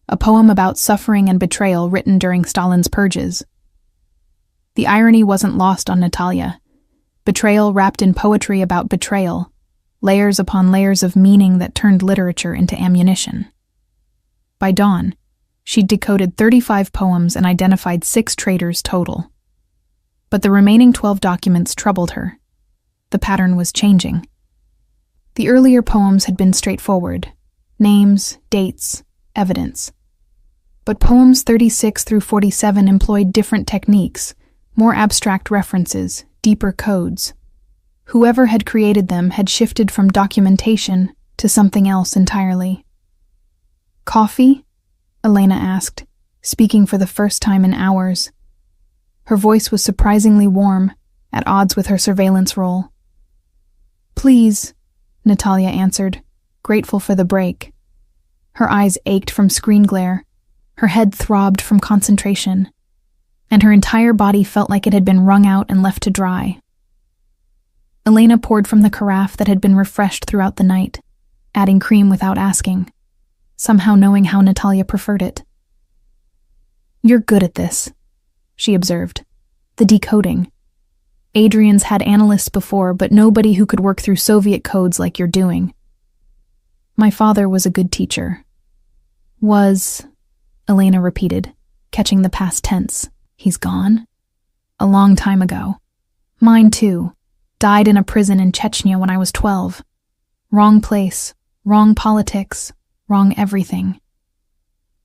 a poem about suffering and betrayal written during Stalin's purges. The irony wasn't lost on Natalia. Betrayal wrapped in poetry about betrayal, layers upon layers of meaning that turned literature into ammunition. By dawn, she'd decoded 35 poems and identified 6 traitors total. But the remaining 12 documents troubled her. The pattern was changing. The earlier poems had been straightforward: names, dates, evidence. But poems 36 through 47 employed different techniques, more abstract references, deeper codes. Whoever had created them had shifted from documentation to something else entirely. "Coffee?" Elena asked, speaking for the first time in hours. Her voice was surprisingly warm, at odds with her surveillance role. "Please," Natalia answered, grateful for the break. Her eyes ached from screen glare, her head throbbed from concentration, and her entire body felt like it had been wrung out and left to dry. Elena poured from the carafe that had been refreshed throughout the night, adding cream without asking, somehow knowing how Natalia preferred it. "You're good at this," she observed. "The decoding. Adrian's had analysts before, but nobody who could work through Soviet codes like you're doing." "My father was a good teacher." "Was," Elena repeated, catching the past tense. "He's gone?" "A long time ago. Mine too. Died in a prison in Chechnya when I was 12. Wrong place, wrong politics, wrong everything."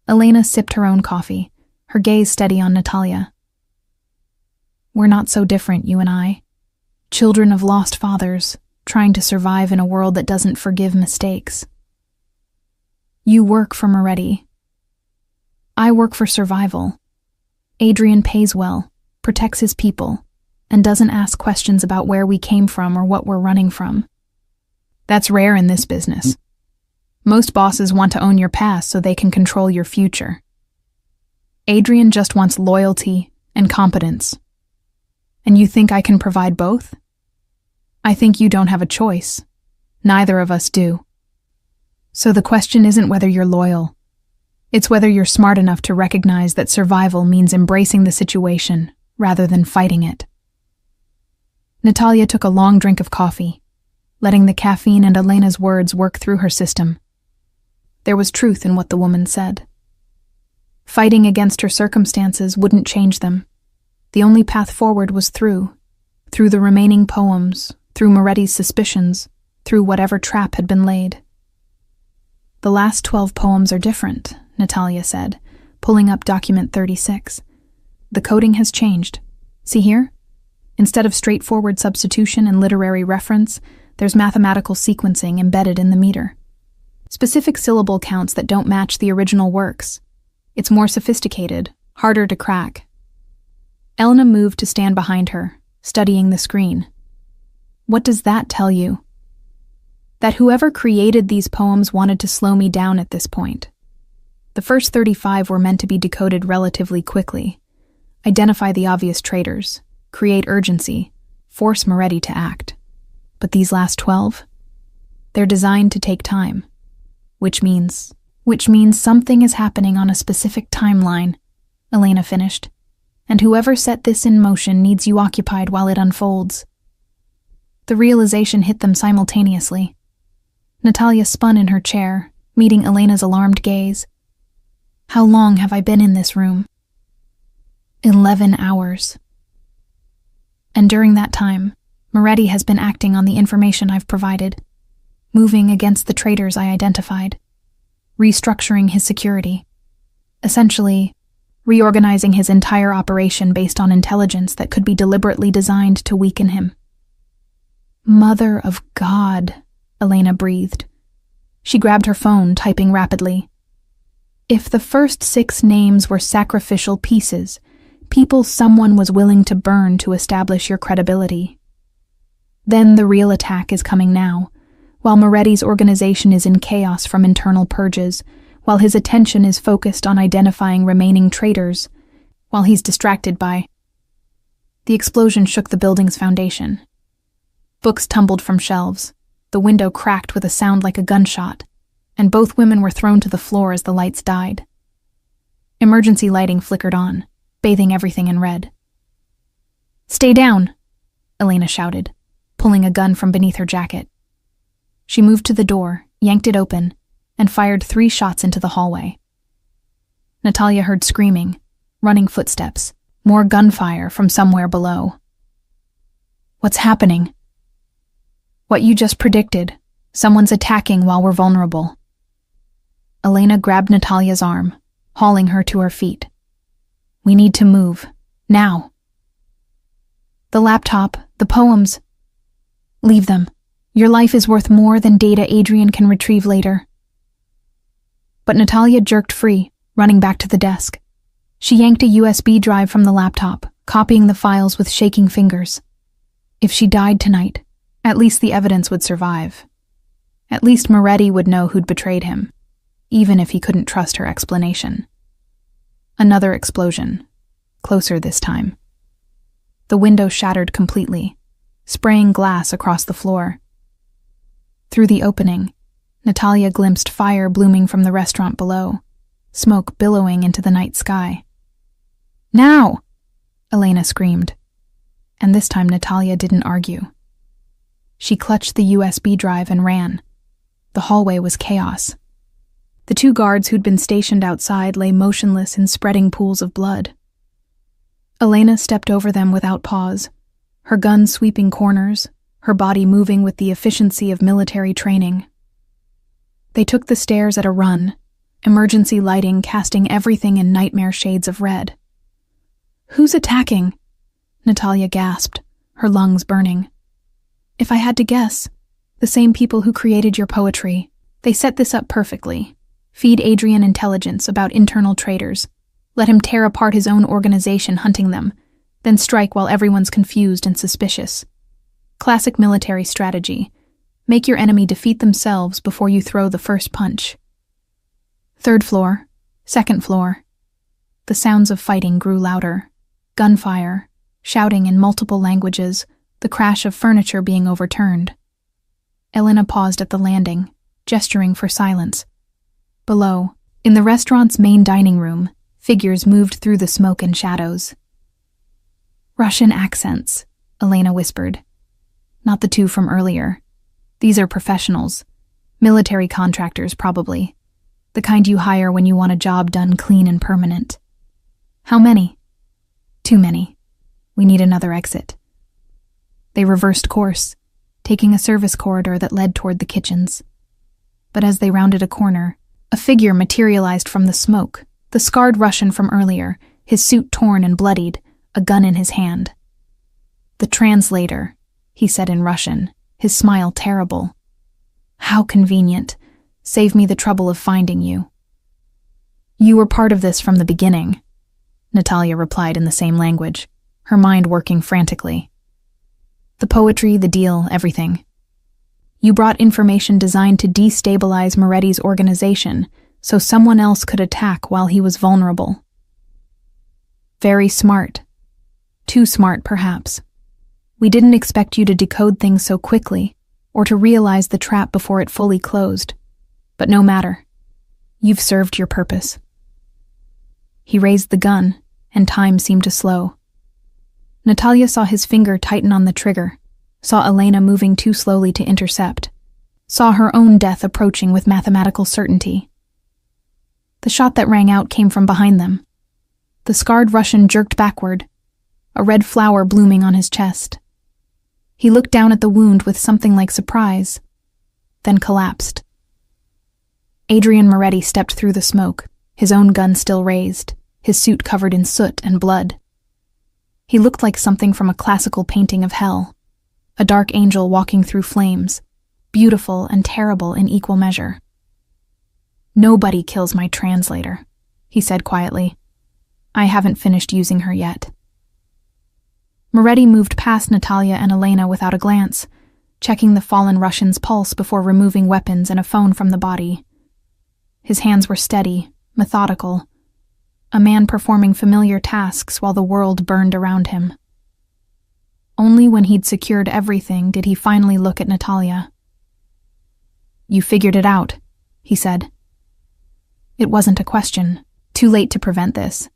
Elena sipped her own coffee, her gaze steady on Natalia. "We're not so different, you and I. Children of lost fathers, trying to survive in a world that doesn't forgive mistakes. You work for Moretti. I work for survival. Adrian pays well, protects his people, and doesn't ask questions about where we came from or what we're running from. That's rare in this business. Most bosses want to own your past so they can control your future. Adrian just wants loyalty and competence. And you think I can provide both? I think you don't have a choice. Neither of us do. So the question isn't whether you're loyal. It's whether you're smart enough to recognize that survival means embracing the situation rather than fighting it." Natalia took a long drink of coffee, letting the caffeine and Elena's words work through her system. There was truth in what the woman said. Fighting against her circumstances wouldn't change them. The only path forward was through the remaining poems, through Moretti's suspicions, through whatever trap had been laid. "The last 12 poems are different," Natalia said, pulling up document 36. "The coding has changed. See here? Instead of straightforward substitution and literary reference, there's mathematical sequencing embedded in the meter. Specific syllable counts that don't match the original works. It's more sophisticated, harder to crack." Elena moved to stand behind her, studying the screen. "What does that tell you?" "That whoever created these poems wanted to slow me down at this point. The first 35 were meant to be decoded relatively quickly. Identify the obvious traitors, create urgency, force Moretti to act. But these last 12? They're designed to take time. Which means something is happening on a specific timeline," Elena finished. "And whoever set this in motion needs you occupied while it unfolds." The realization hit them simultaneously. Natalia spun in her chair, meeting Elena's alarmed gaze. "How long have I been in this room?" 11 hours. "And during that time, Moretti has been acting on the information I've provided, moving against the traitors I identified, restructuring his security, essentially reorganizing his entire operation based on intelligence that could be deliberately designed to weaken him." "Mother of God," Elena breathed. She grabbed her phone, typing rapidly. "If the first 6 names were sacrificial pieces, people someone was willing to burn to establish your credibility. Then the real attack is coming now, while Moretti's organization is in chaos from internal purges, while his attention is focused on identifying remaining traitors, while he's distracted by... The explosion shook the building's foundation. Books tumbled from shelves, the window cracked with a sound like a gunshot, and both women were thrown to the floor as the lights died. Emergency lighting flickered on, bathing everything in red. "Stay down," Elena shouted, pulling a gun from beneath her jacket. She moved to the door, yanked it open, and fired 3 shots into the hallway. Natalia heard screaming, running footsteps, more gunfire from somewhere below. "What's happening?" "What you just predicted. Someone's attacking while we're vulnerable." Elena grabbed Natalia's arm, hauling her to her feet. "We need to move. Now." "The laptop, the poems. Leave them. Your life is worth more than data Adrian can retrieve later." But Natalia jerked free, running back to the desk. She yanked a USB drive from the laptop, copying the files with shaking fingers. If she died tonight, at least the evidence would survive. At least Moretti would know who'd betrayed him, even if he couldn't trust her explanation. Another explosion, closer this time. The window shattered completely, spraying glass across the floor. Through the opening, Natalia glimpsed fire blooming from the restaurant below, smoke billowing into the night sky. "Now!" Elena screamed. And this time Natalia didn't argue. She clutched the USB drive and ran. The hallway was chaos. The 2 guards who'd been stationed outside lay motionless in spreading pools of blood. Elena stepped over them without pause, her gun sweeping corners, her body moving with the efficiency of military training. They took the stairs at a run, emergency lighting casting everything in nightmare shades of red. "Who's attacking?" Natalia gasped, her lungs burning. "If I had to guess, the same people who created your poetry. They set this up perfectly. Feed Adrian intelligence about internal traitors. Let him tear apart his own organization hunting them, then strike while everyone's confused and suspicious. Classic military strategy. Make your enemy defeat themselves before you throw the first punch." 3rd floor, 2nd floor. The sounds of fighting grew louder. Gunfire, shouting in multiple languages, the crash of furniture being overturned. Elena paused at the landing, gesturing for silence. Below, in the restaurant's main dining room, figures moved through the smoke and shadows. "Russian accents," Elena whispered. "Not the 2 from earlier. These are professionals. Military contractors, probably. The kind you hire when you want a job done clean and permanent." "How many?" "Too many. We need another exit." They reversed course, taking a service corridor that led toward the kitchens. But as they rounded a corner, a figure materialized from the smoke, the scarred Russian from earlier, his suit torn and bloodied, a gun in his hand. "The translator," he said in Russian, his smile terrible. "How convenient. Save me the trouble of finding you." "You were part of this from the beginning," Natalia replied in the same language, her mind working frantically. "The poetry, the deal, everything. You brought information designed to destabilize Moretti's organization so someone else could attack while he was vulnerable." "Very smart. Too smart, perhaps. We didn't expect you to decode things so quickly, or to realize the trap before it fully closed. But no matter. You've served your purpose." He raised the gun, and time seemed to slow. Natalia saw his finger tighten on the trigger, saw Elena moving too slowly to intercept, saw her own death approaching with mathematical certainty. The shot that rang out came from behind them. The scarred Russian jerked backward, a red flower blooming on his chest. He looked down at the wound with something like surprise, then collapsed. Adrian Moretti stepped through the smoke, his own gun still raised, his suit covered in soot and blood. He looked like something from a classical painting of hell, a dark angel walking through flames, beautiful and terrible in equal measure. "Nobody kills my translator," he said quietly. I haven't finished using her yet. Moretti moved past Natalia and Elena without a glance, checking the fallen Russian's pulse before removing weapons and a phone from the body. His hands were steady, methodical, a man performing familiar tasks while the world burned around him. Only when he'd secured everything did he finally look at Natalia. "You figured it out," he said. It wasn't a question. Too late to prevent this.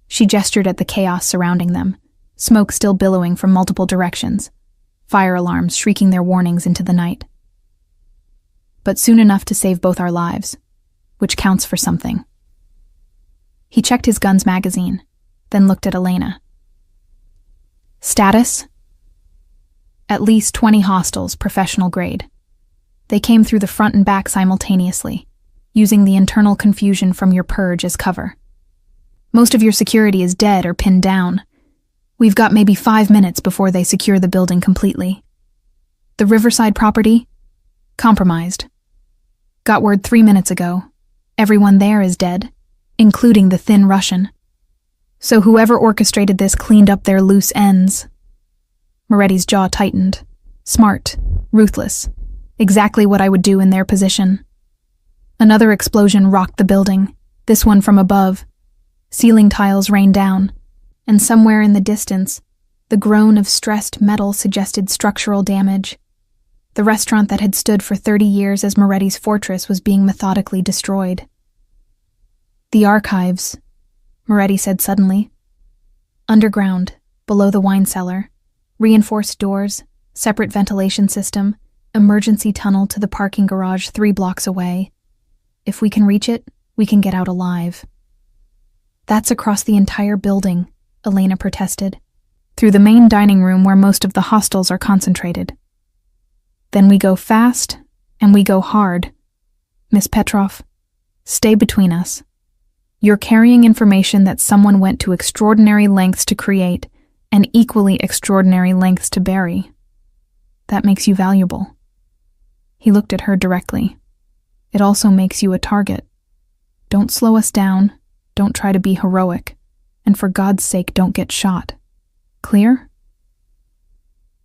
She gestured at the chaos surrounding them, smoke still billowing from multiple directions, fire alarms shrieking their warnings into the night. But soon enough to save both our lives, which counts for something. He checked his gun's magazine, then looked at Elena. Status? At least 20 hostiles, professional grade. They came through the front and back simultaneously, using the internal confusion from your purge as cover. Most of your security is dead or pinned down. We've got maybe 5 minutes before they secure the building completely. The Riverside property? Compromised. Got word 3 minutes ago. Everyone there is dead, including the thin Russian. So whoever orchestrated this cleaned up their loose ends. Moretti's jaw tightened. Smart, ruthless. Exactly what I would do in their position. Another explosion rocked the building, this one from above. Ceiling tiles rained down, and somewhere in the distance, the groan of stressed metal suggested structural damage. The restaurant that had stood for 30 years as Moretti's fortress was being methodically destroyed. The archives, Moretti said suddenly. Underground, below the wine cellar, reinforced doors, separate ventilation system, emergency tunnel to the parking garage 3 blocks away. If we can reach it, we can get out alive. That's across the entire building, Elena protested, through the main dining room where most of the hostels are concentrated. Then we go fast, and we go hard. Miss Petrov, stay between us. You're carrying information that someone went to extraordinary lengths to create and equally extraordinary lengths to bury. That makes you valuable. He looked at her directly. It also makes you a target. Don't slow us down. Don't try to be heroic. And for God's sake, don't get shot. Clear?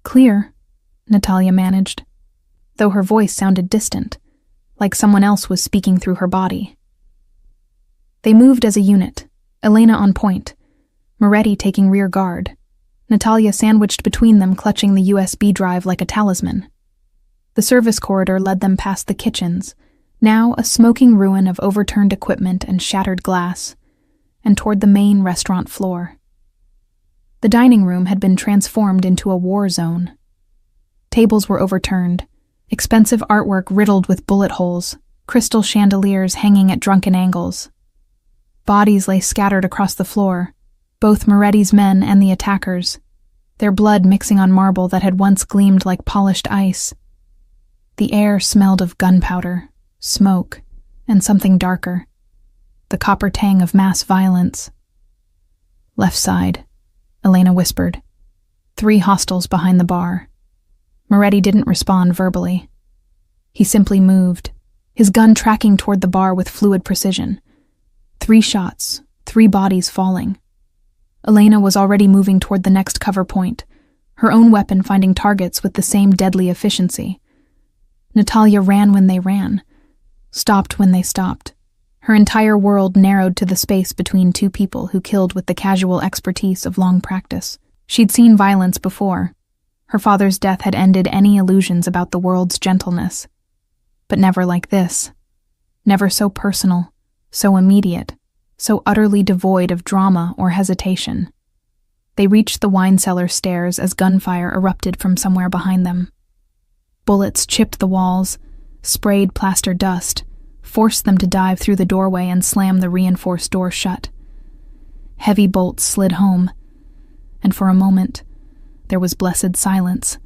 Clear, Natalia managed, though her voice sounded distant, like someone else was speaking through her body. They moved as a unit, Elena on point, Moretti taking rear guard, Natalia sandwiched between them, clutching the USB drive like a talisman. The service corridor led them past the kitchens, now a smoking ruin of overturned equipment and shattered glass, and toward the main restaurant floor. The dining room had been transformed into a war zone. Tables were overturned, expensive artwork riddled with bullet holes, crystal chandeliers hanging at drunken angles. Bodies lay scattered across the floor, both Moretti's men and the attackers, their blood mixing on marble that had once gleamed like polished ice. The air smelled of gunpowder, smoke, and something darker, the copper tang of mass violence. Left side, Elena whispered. 3 hostiles behind the bar. Moretti didn't respond verbally. He simply moved, his gun tracking toward the bar with fluid precision. 3 shots, 3 bodies falling. Elena was already moving toward the next cover point, her own weapon finding targets with the same deadly efficiency. Natalia ran when they ran, stopped when they stopped. Her entire world narrowed to the space between 2 people who killed with the casual expertise of long practice. She'd seen violence before. Her father's death had ended any illusions about the world's gentleness. But never like this. Never so personal, so immediate, so utterly devoid of drama or hesitation. They reached the wine cellar stairs as gunfire erupted from somewhere behind them. Bullets chipped the walls, sprayed plaster dust, forced them to dive through the doorway and slam the reinforced door shut. Heavy bolts slid home, and for a moment, there was blessed silence.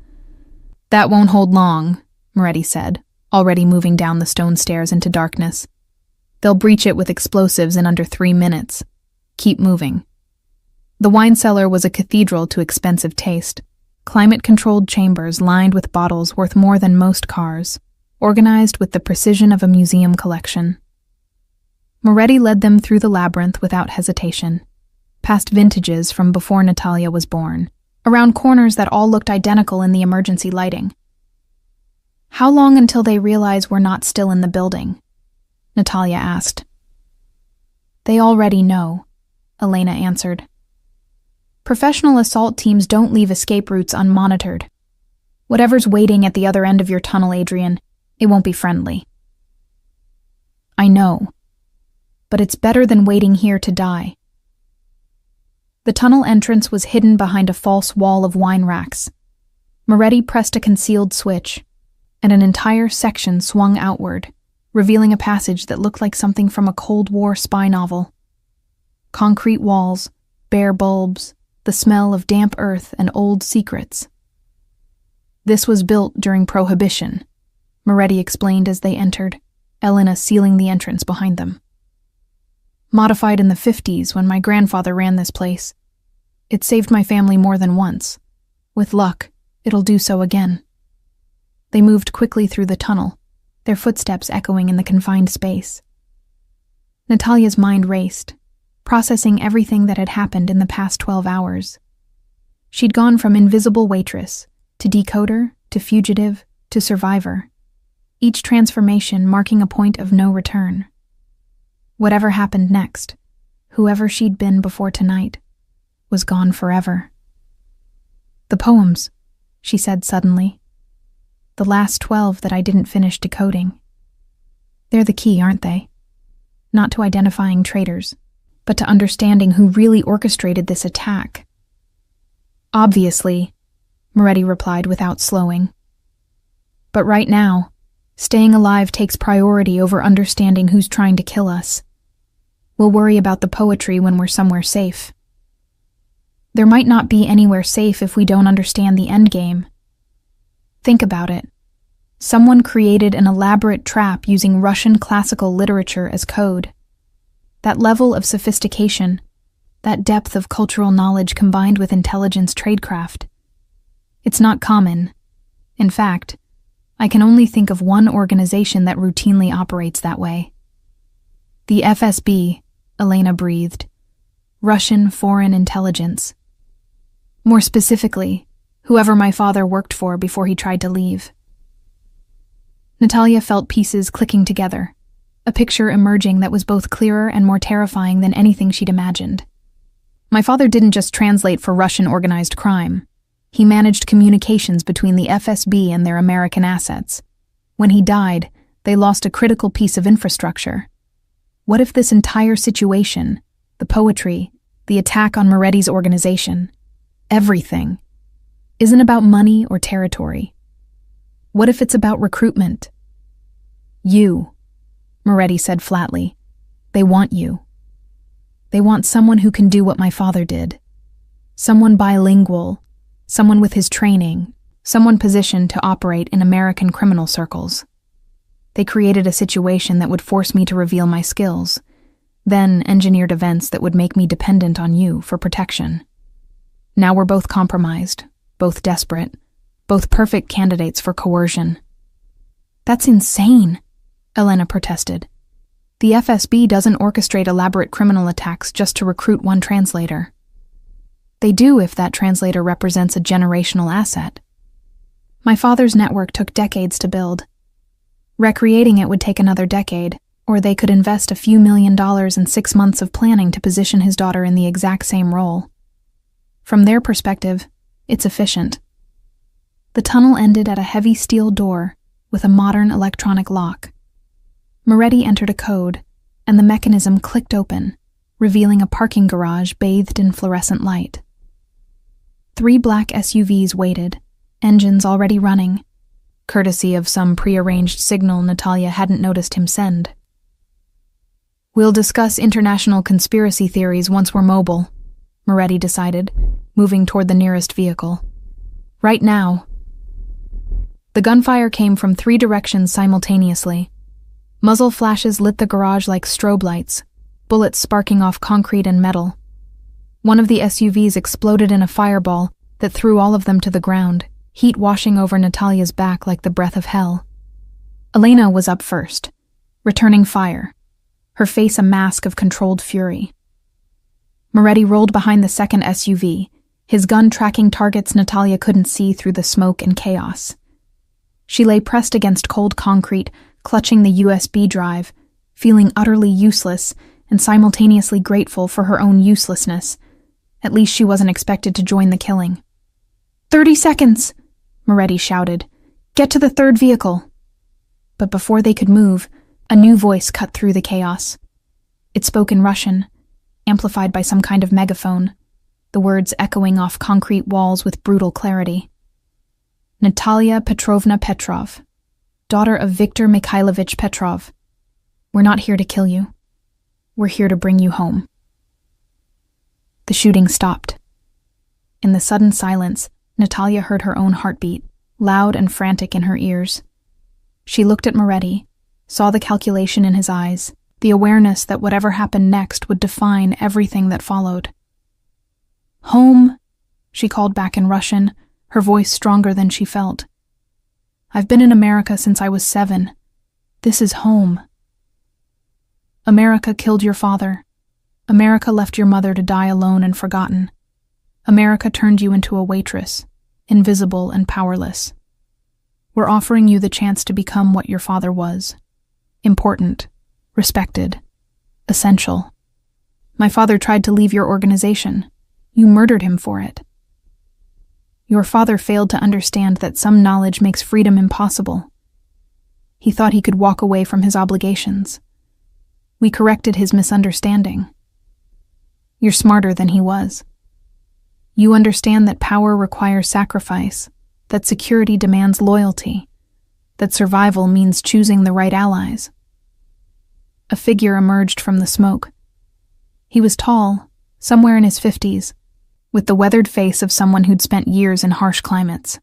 "That won't hold long," Moretti said, already moving down the stone stairs into darkness. "They'll breach it with explosives in under 3 minutes. Keep moving." The wine cellar was a cathedral to expensive taste. Climate-controlled chambers lined with bottles worth more than most cars, organized with the precision of a museum collection. Moretti led them through the labyrinth without hesitation, past vintages from before Natalia was born, around corners that all looked identical in the emergency lighting. "How long until they realize we're not still in the building?" Natalia asked. "They already know," Elena answered. "Professional assault teams don't leave escape routes unmonitored. Whatever's waiting at the other end of your tunnel, Adrian, it won't be friendly." "I know, but it's better than waiting here to die." The tunnel entrance was hidden behind a false wall of wine racks. Moretti pressed a concealed switch, and an entire section swung outward, revealing a passage that looked like something from a Cold War spy novel. Concrete walls, bare bulbs, the smell of damp earth and old secrets. "This was built during Prohibition," Moretti explained as they entered, Elena sealing the entrance behind them. "Modified in the 50s when my grandfather ran this place. It saved my family more than once. With luck, it'll do so again." They moved quickly through the tunnel, their footsteps echoing in the confined space. Natalia's mind raced, processing everything that had happened in the past 12 hours. She'd gone from invisible waitress to decoder to fugitive to survivor, each transformation marking a point of no return. Whatever happened next, whoever she'd been before tonight, was gone forever. "The poems," she said suddenly. "The last 12 that I didn't finish decoding. They're the key, aren't they? Not to identifying traitors, but to understanding who really orchestrated this attack." "Obviously," Moretti replied without slowing. "But right now, staying alive takes priority over understanding who's trying to kill us. We'll worry about the poetry when we're somewhere safe." "There might not be anywhere safe if we don't understand the endgame. Think about it. Someone created an elaborate trap using Russian classical literature as code. That level of sophistication, that depth of cultural knowledge combined with intelligence tradecraft. It's not common. In fact, I can only think of one organization that routinely operates that way." "The FSB," Elena breathed. "Russian Foreign Intelligence. More specifically, whoever my father worked for before he tried to leave." Natalia felt pieces clicking together, a picture emerging that was both clearer and more terrifying than anything she'd imagined. "My father didn't just translate for Russian organized crime. He managed communications between the FSB and their American assets. When he died, they lost a critical piece of infrastructure. What if this entire situation, the poetry, the attack on Moretti's organization, everything, isn't about money or territory? What if it's about recruitment?" "You," Moretti said flatly. "They want you. They want someone who can do what my father did. Someone bilingual, someone with his training, someone positioned to operate in American criminal circles. They created a situation that would force me to reveal my skills, then engineered events that would make me dependent on you for protection. Now we're both compromised, both desperate, both perfect candidates for coercion." "That's insane," Elena protested. "The FSB doesn't orchestrate elaborate criminal attacks just to recruit one translator. They do if that translator represents a generational asset. My father's network took decades to build. Recreating it would take another decade, or they could invest a few $1,000,000 in 6 months of planning to position his daughter in the exact same role. From their perspective, it's efficient." The tunnel ended at a heavy steel door with a modern electronic lock. Moretti entered a code, and the mechanism clicked open, revealing a parking garage bathed in fluorescent light. 3 black SUVs waited, engines already running, courtesy of some prearranged signal Natalia hadn't noticed him send. "We'll discuss international conspiracy theories once we're mobile," Moretti decided, moving toward the nearest vehicle. "Right now." The gunfire came from 3 directions simultaneously. Muzzle flashes lit the garage like strobe lights, bullets sparking off concrete and metal. One of the SUVs exploded in a fireball that threw all of them to the ground, heat washing over Natalia's back like the breath of hell. Elena was up first, returning fire. her face a mask of controlled fury. Moretti rolled behind the second SUV, his gun tracking targets Natalia couldn't see through the smoke and chaos. She lay pressed against cold concrete, clutching the USB drive, feeling utterly useless and simultaneously grateful for her own uselessness. At least she wasn't expected to join the killing. 30 seconds, Moretti shouted. Get to the third vehicle. But before they could move, a new voice cut through the chaos. It spoke in Russian, amplified by some kind of megaphone, the words echoing off concrete walls with brutal clarity. Natalia Petrovna Petrov, daughter of Viktor Mikhailovich Petrov. We're not here to kill you. We're here to bring you home. The shooting stopped. In the sudden silence, Natalia heard her own heartbeat, loud and frantic in her ears. She looked at Moretti, saw the calculation in his eyes, the awareness that whatever happened next would define everything that followed. Home, she called back in Russian, her voice stronger than she felt. I've been in America since I was 7. This is home. America killed your father. America left your mother to die alone and forgotten. America turned you into a waitress, invisible and powerless. We're offering you the chance to become what your father was. Important, respected, essential. My father tried to leave your organization. You murdered him for it. Your father failed to understand that some knowledge makes freedom impossible. He thought he could walk away from his obligations. We corrected his misunderstanding. You're smarter than he was. You understand that power requires sacrifice, that security demands loyalty, that survival means choosing the right allies. A figure emerged from the smoke. He was tall, somewhere in his 50s, with the weathered face of someone who'd spent years in harsh climates.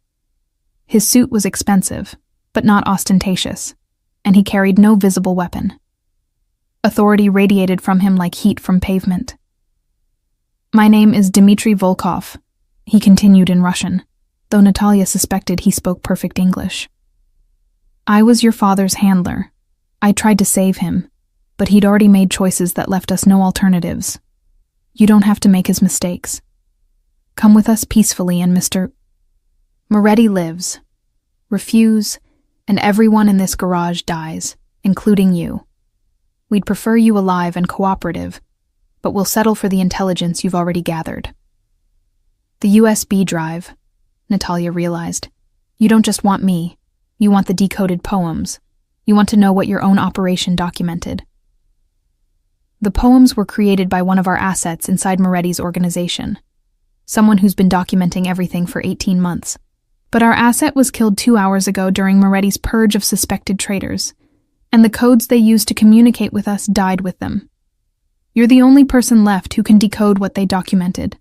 His suit was expensive, but not ostentatious, and he carried no visible weapon. Authority radiated from him like heat from pavement. My name is Dmitry Volkov, he continued in Russian, though Natalia suspected he spoke perfect English. I was your father's handler. I tried to save him, but he'd already made choices that left us no alternatives. You don't have to make his mistakes. Come with us peacefully and Mr. Moretti lives. Refuse, and everyone in this garage dies, including you. We'd prefer you alive and cooperative, but we'll settle for the intelligence you've already gathered. The USB drive, Natalia realized. You don't just want me. You want the decoded poems. You want to know what your own operation documented. The poems were created by one of our assets inside Moretti's organization, someone who's been documenting everything for 18 months. But our asset was killed 2 hours ago during Moretti's purge of suspected traitors, and the codes they used to communicate with us died with them. You're the only person left who can decode what they documented.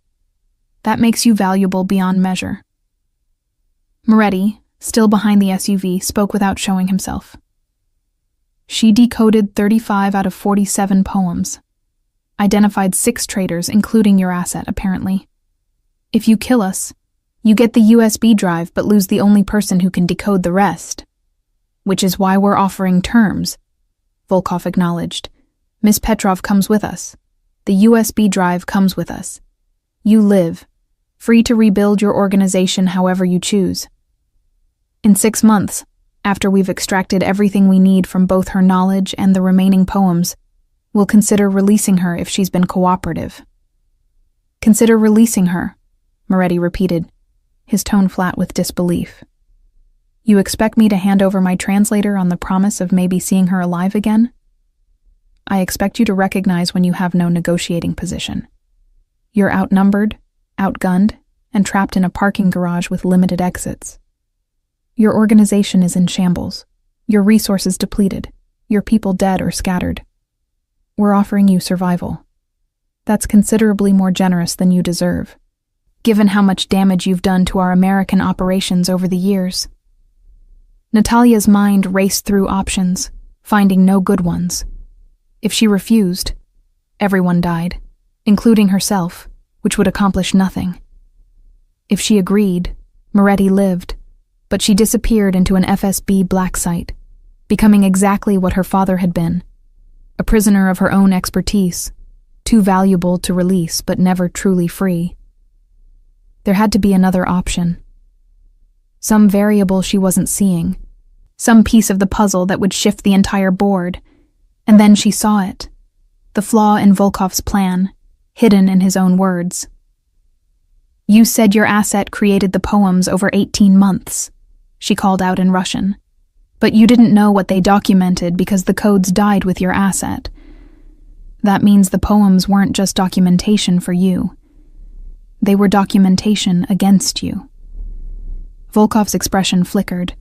That makes you valuable beyond measure. Moretti, still behind the SUV, spoke without showing himself. She decoded 35 out of 47 poems, identified 6 traitors, including your asset, apparently. If you kill us, you get the USB drive but lose the only person who can decode the rest. Which is why we're offering terms, Volkov acknowledged. Miss Petrov comes with us. The USB drive comes with us. You live, free to rebuild your organization however you choose. In 6 months, after we've extracted everything we need from both her knowledge and the remaining poems, we'll consider releasing her if she's been cooperative. Consider releasing her, Moretti repeated, his tone flat with disbelief. You expect me to hand over my translator on the promise of maybe seeing her alive again? I expect you to recognize when you have no negotiating position. You're outnumbered, outgunned, and trapped in a parking garage with limited exits. Your organization is in shambles, your resources depleted, your people dead or scattered. We're offering you survival. That's considerably more generous than you deserve, given how much damage you've done to our American operations over the years. Natalia's mind raced through options, finding no good ones. If she refused, everyone died, including herself, which would accomplish nothing. If she agreed, Moretti lived, but she disappeared into an FSB black site, becoming exactly what her father had been, a prisoner of her own expertise, too valuable to release but never truly free. There had to be another option. Some variable she wasn't seeing, some piece of the puzzle that would shift the entire board, and then she saw it, the flaw in Volkov's plan, hidden in his own words. "You said your asset created the poems over 18 months, she called out in Russian. But you didn't know what they documented because the codes died with your asset. That means the poems weren't just documentation for you. They were documentation against you." Volkov's expression flickered.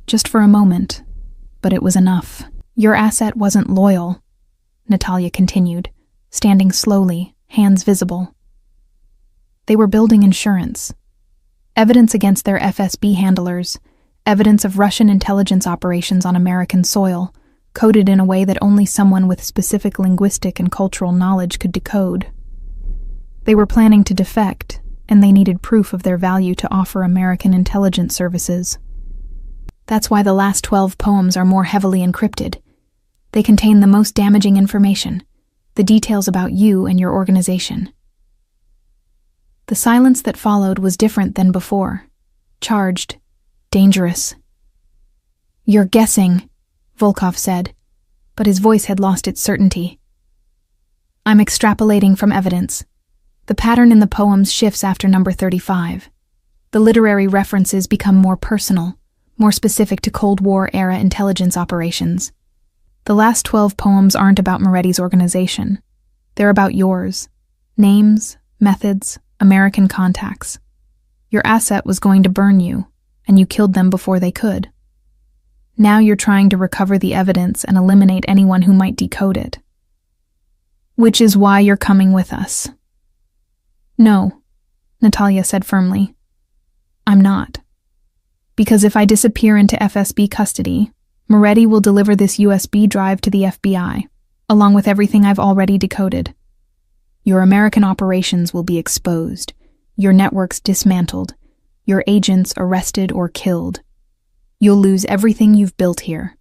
Just for a moment, but it was enough. "Your asset wasn't loyal," Natalia continued, standing slowly, hands visible. "They were building insurance. Evidence against their FSB handlers, evidence of Russian intelligence operations on American soil, coded in a way that only someone with specific linguistic and cultural knowledge could decode. They were planning to defect, and they needed proof of their value to offer American intelligence services. That's why the last 12 poems are more heavily encrypted. They contain the most damaging information, the details about you and your organization." The silence that followed was different than before, charged, dangerous. "You're guessing," Volkov said, but his voice had lost its certainty. "I'm extrapolating from evidence. The pattern in the poems shifts after number 35. The literary references become more personal, more specific to Cold War-era intelligence operations. The last 12 poems aren't about Moretti's organization. They're about yours. Names, methods, American contacts. Your asset was going to burn you, and you killed them before they could. Now you're trying to recover the evidence and eliminate anyone who might decode it. Which is why you're coming with us." "No," Natalia said firmly. "I'm not. Because if I disappear into FSB custody, Moretti will deliver this USB drive to the FBI, along with everything I've already decoded. Your American operations will be exposed, your networks dismantled, your agents arrested or killed. You'll lose everything you've built here,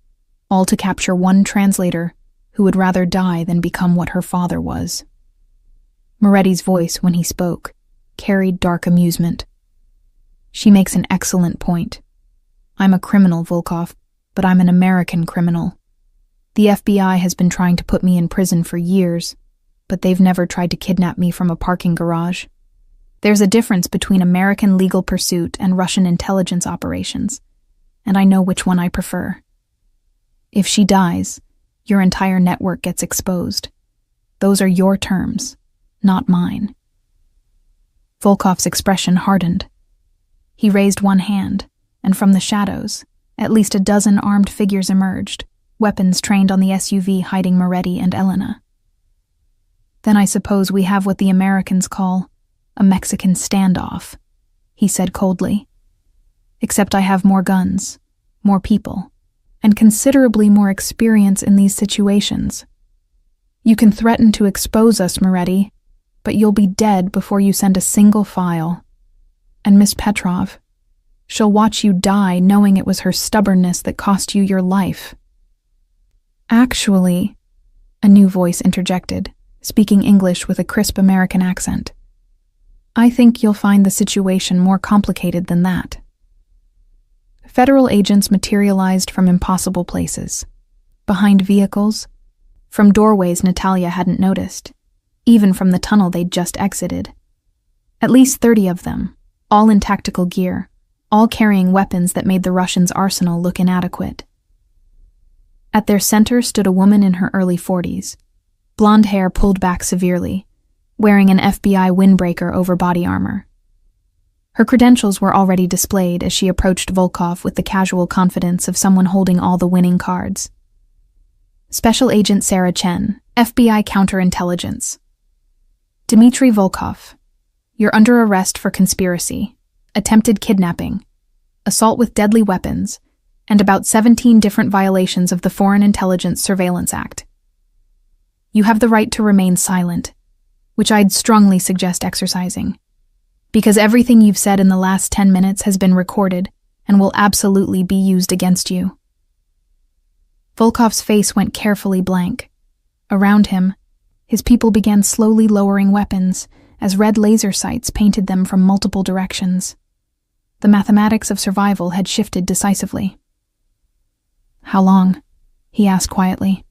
all to capture one translator who would rather die than become what her father was." Moretti's voice, when he spoke, carried dark amusement. "She makes an excellent point. I'm a criminal, Volkov, but I'm an American criminal. The FBI has been trying to put me in prison for years, but they've never tried to kidnap me from a parking garage. There's a difference between American legal pursuit and Russian intelligence operations, and I know which one I prefer. If she dies, your entire network gets exposed. Those are your terms, not mine." Volkov's expression hardened. He raised one hand, and from the shadows, at least a dozen armed figures emerged, weapons trained on the SUV hiding Moretti and Elena. "Then I suppose we have what the Americans call a Mexican standoff," he said coldly. "Except I have more guns, more people, and considerably more experience in these situations. You can threaten to expose us, Moretti, but you'll be dead before you send a single file. And Miss Petrov, she'll watch you die knowing it was her stubbornness that cost you your life." "Actually," a new voice interjected, speaking English with a crisp American accent, "I think you'll find the situation more complicated than that." Federal agents materialized from impossible places, behind vehicles, from doorways Natalia hadn't noticed, even from the tunnel they'd just exited. At least 30 of them, all in tactical gear, all carrying weapons that made the Russians' arsenal look inadequate. At their center stood a woman in her early 40s, blonde hair pulled back severely, wearing an FBI windbreaker over body armor. Her credentials were already displayed as she approached Volkov with the casual confidence of someone holding all the winning cards. Special Agent Sarah Chen, FBI Counterintelligence. Dmitry Volkov, you're under arrest for conspiracy, attempted kidnapping, assault with deadly weapons, and about 17 different violations of the Foreign Intelligence Surveillance Act. You have the right to remain silent, which I'd strongly suggest exercising, because everything you've said in the last 10 minutes has been recorded and will absolutely be used against you. Volkov's face went carefully blank. Around him, his people began slowly lowering weapons as red laser sights painted them from multiple directions. The mathematics of survival had shifted decisively. "How long?" he asked quietly.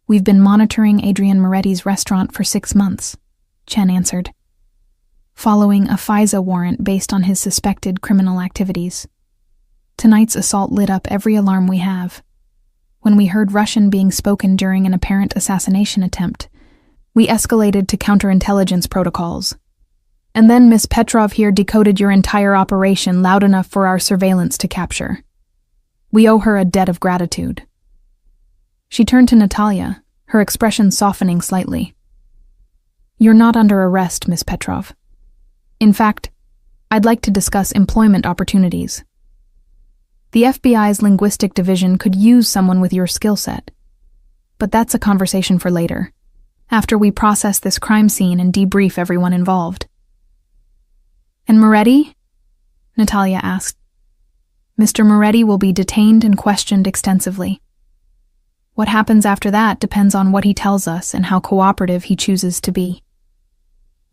"We've been monitoring Adrian Moretti's restaurant for 6 months," Chen answered, following a FISA warrant based on his suspected criminal activities. Tonight's assault lit up every alarm we have. When we heard Russian being spoken during an apparent assassination attempt, we escalated to counterintelligence protocols. And then Miss Petrov here decoded your entire operation loud enough for our surveillance to capture. We owe her a debt of gratitude." She turned to Natalia, her expression softening slightly. "You're not under arrest, Miss Petrov. In fact, I'd like to discuss employment opportunities. The FBI's linguistic division could use someone with your skill set. But that's a conversation for later, after we process this crime scene and debrief everyone involved." "And Moretti?" Natalia asked. "Mr. Moretti will be detained and questioned extensively. What happens after that depends on what he tells us and how cooperative he chooses to be."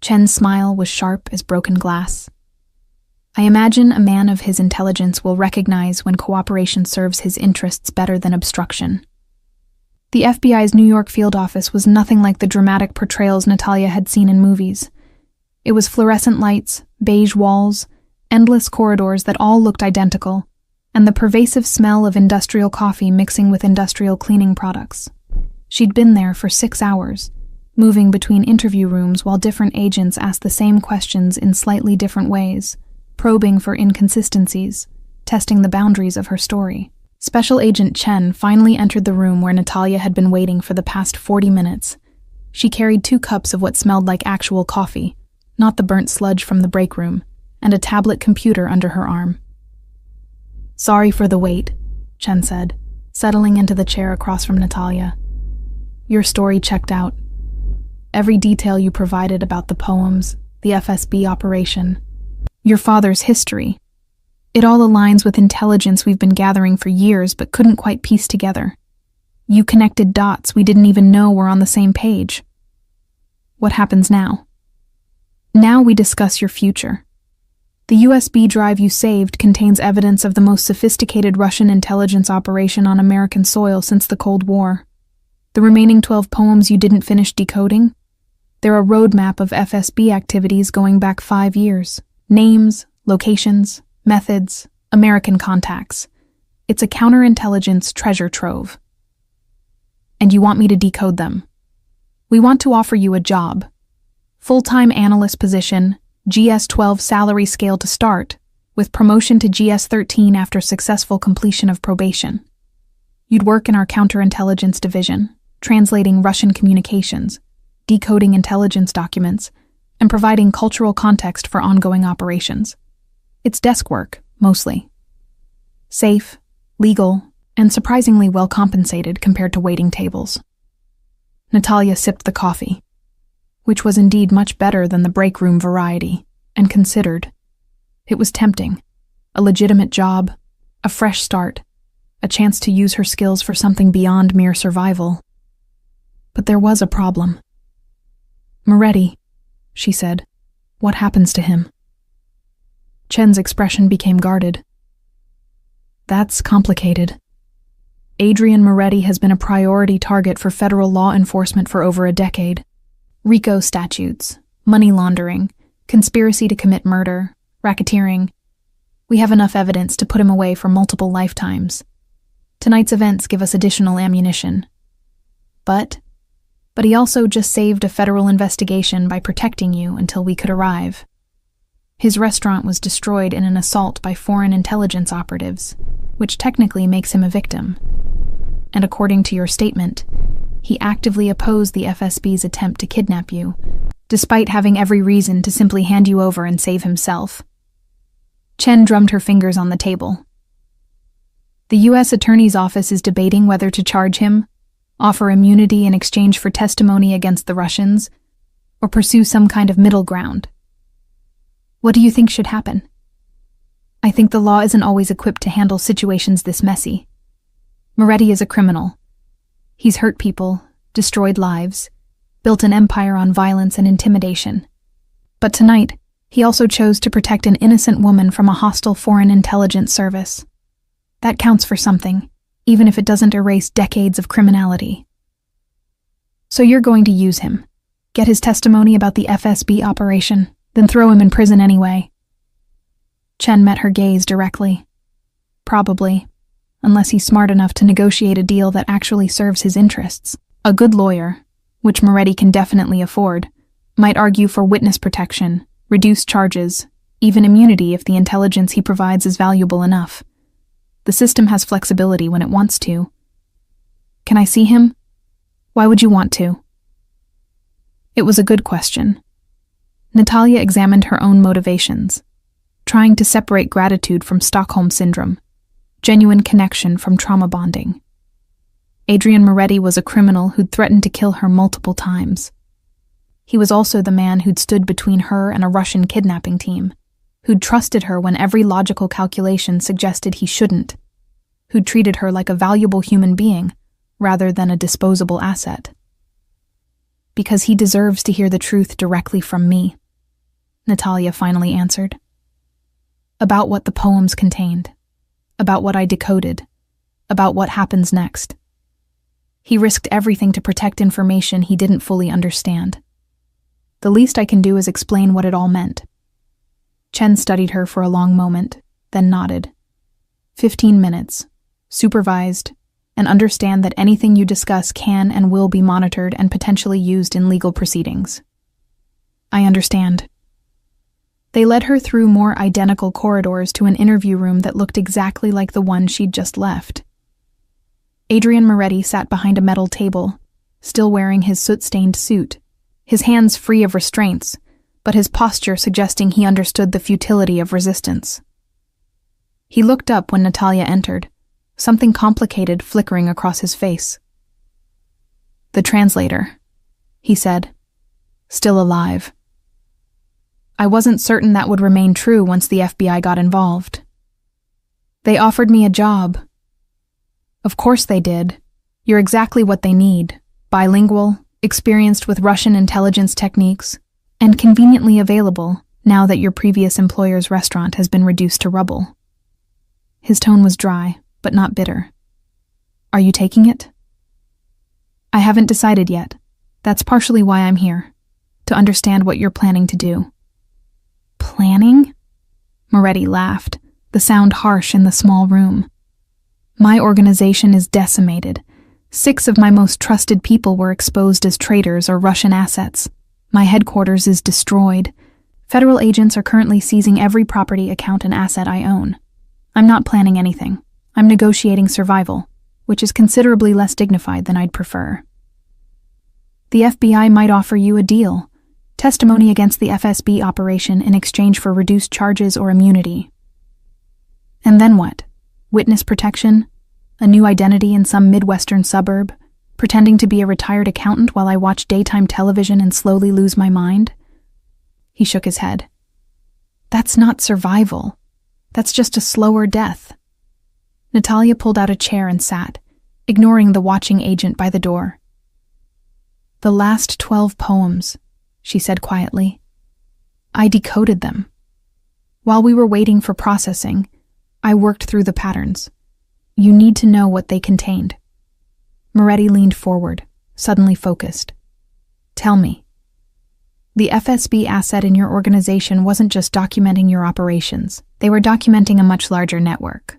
Chen's smile was sharp as broken glass. "I imagine a man of his intelligence will recognize when cooperation serves his interests better than obstruction." The FBI's New York field office was nothing like the dramatic portrayals Natalia had seen in movies. It was fluorescent lights, beige walls, endless corridors that all looked identical, and the pervasive smell of industrial coffee mixing with industrial cleaning products. She'd been there for 6 hours, moving between interview rooms while different agents asked the same questions in slightly different ways, probing for inconsistencies, testing the boundaries of her story. Special Agent Chen finally entered the room where Natalia had been waiting for the past 40 minutes. She carried 2 cups of what smelled like actual coffee, not the burnt sludge from the break room, and a tablet computer under her arm. "Sorry for the wait," Chen said, settling into the chair across from Natalia. "Your story checked out. Every detail you provided about the poems, the FSB operation, your father's history. It all aligns with intelligence we've been gathering for years but couldn't quite piece together. You connected dots we didn't even know were on the same page. What happens now? Now we discuss your future. The USB drive you saved contains evidence of the most sophisticated Russian intelligence operation on American soil since the Cold War. The remaining 12 poems you didn't finish decoding? They're a roadmap of FSB activities going back 5 years. Names, locations, methods, American contacts. It's a counterintelligence treasure trove. And you want me to decode them. We want to offer you a job. Full-time analyst position, GS-12 salary scale to start, with promotion to GS-13 after successful completion of probation. You'd work in our counterintelligence division, translating Russian communications, decoding intelligence documents, and providing cultural context for ongoing operations. It's desk work, mostly. Safe, legal, and surprisingly well compensated compared to waiting tables. Natalia sipped the coffee, which was indeed much better than the break room variety, and considered. It was tempting. A legitimate job, a fresh start, a chance to use her skills for something beyond mere survival. But there was a problem. "Moretti," she said. "What happens to him?" Chen's expression became guarded. "That's complicated. Adrian Moretti has been a priority target for federal law enforcement for over a decade. RICO statutes, money laundering, conspiracy to commit murder, racketeering. We have enough evidence to put him away for multiple lifetimes. Tonight's events give us additional ammunition. But he also just saved a federal investigation by protecting you until we could arrive. His restaurant was destroyed in an assault by foreign intelligence operatives, which technically makes him a victim. And according to your statement, he actively opposed the FSB's attempt to kidnap you, despite having every reason to simply hand you over and save himself." Chen drummed her fingers on the table. "The U.S. Attorney's Office is debating whether to charge him, offer immunity in exchange for testimony against the Russians, or pursue some kind of middle ground. What do you think should happen? I think the law isn't always equipped to handle situations this messy. Moretti is a criminal. He's hurt people, destroyed lives, built an empire on violence and intimidation. But tonight, he also chose to protect an innocent woman from a hostile foreign intelligence service. That counts for something, even if it doesn't erase decades of criminality. So you're going to use him, get his testimony about the FSB operation, then throw him in prison anyway. Chen met her gaze directly. Probably, unless he's smart enough to negotiate a deal that actually serves his interests. A good lawyer, which Moretti can definitely afford, might argue for witness protection, reduced charges, even immunity if the intelligence he provides is valuable enough. The system has flexibility when it wants to. Can I see him? Why would you want to? It was a good question. Natalia examined her own motivations, trying to separate gratitude from Stockholm Syndrome, genuine connection from trauma bonding. Adrian Moretti was a criminal who'd threatened to kill her multiple times. He was also the man who'd stood between her and a Russian kidnapping team, who'd trusted her when every logical calculation suggested he shouldn't, who'd treated her like a valuable human being rather than a disposable asset. Because he deserves to hear the truth directly from me, Natalia finally answered. About what the poems contained, about what I decoded, about what happens next. He risked everything to protect information he didn't fully understand. The least I can do is explain what it all meant. Chen studied her for a long moment, then nodded. 15 minutes, supervised, and understand that anything you discuss can and will be monitored and potentially used in legal proceedings. I understand. They led her through more identical corridors to an interview room that looked exactly like the one she'd just left. Adrian Moretti sat behind a metal table, still wearing his soot-stained suit, his hands free of restraints, but his posture suggesting he understood the futility of resistance. He looked up when Natalia entered, something complicated flickering across his face. The translator, he said, still alive. I wasn't certain that would remain true once the FBI got involved. They offered me a job. Of course they did. You're exactly what they need. Bilingual, experienced with Russian intelligence techniques, and conveniently available now that your previous employer's restaurant has been reduced to rubble. His tone was dry, but not bitter. Are you taking it? I haven't decided yet. That's partially why I'm here, to understand what you're planning to do. Planning? Moretti laughed, the sound harsh in the small room. My organization is decimated. 6 of my most trusted people were exposed as traitors or Russian assets. My headquarters is destroyed. Federal agents are currently seizing every property, account, and asset I own. I'm not planning anything. I'm negotiating survival, which is considerably less dignified than I'd prefer. The FBI might offer you a deal. Testimony against the FSB operation in exchange for reduced charges or immunity. And then what? Witness protection? A new identity in some Midwestern suburb? Pretending to be a retired accountant while I watch daytime television and slowly lose my mind? He shook his head. That's not survival. That's just a slower death. Natalia pulled out a chair and sat, ignoring the watching agent by the door. The last 12 poems, she said quietly. I decoded them. While we were waiting for processing, I worked through the patterns. You need to know what they contained. Moretti leaned forward, suddenly focused. Tell me. The FSB asset in your organization wasn't just documenting your operations. They were documenting a much larger network.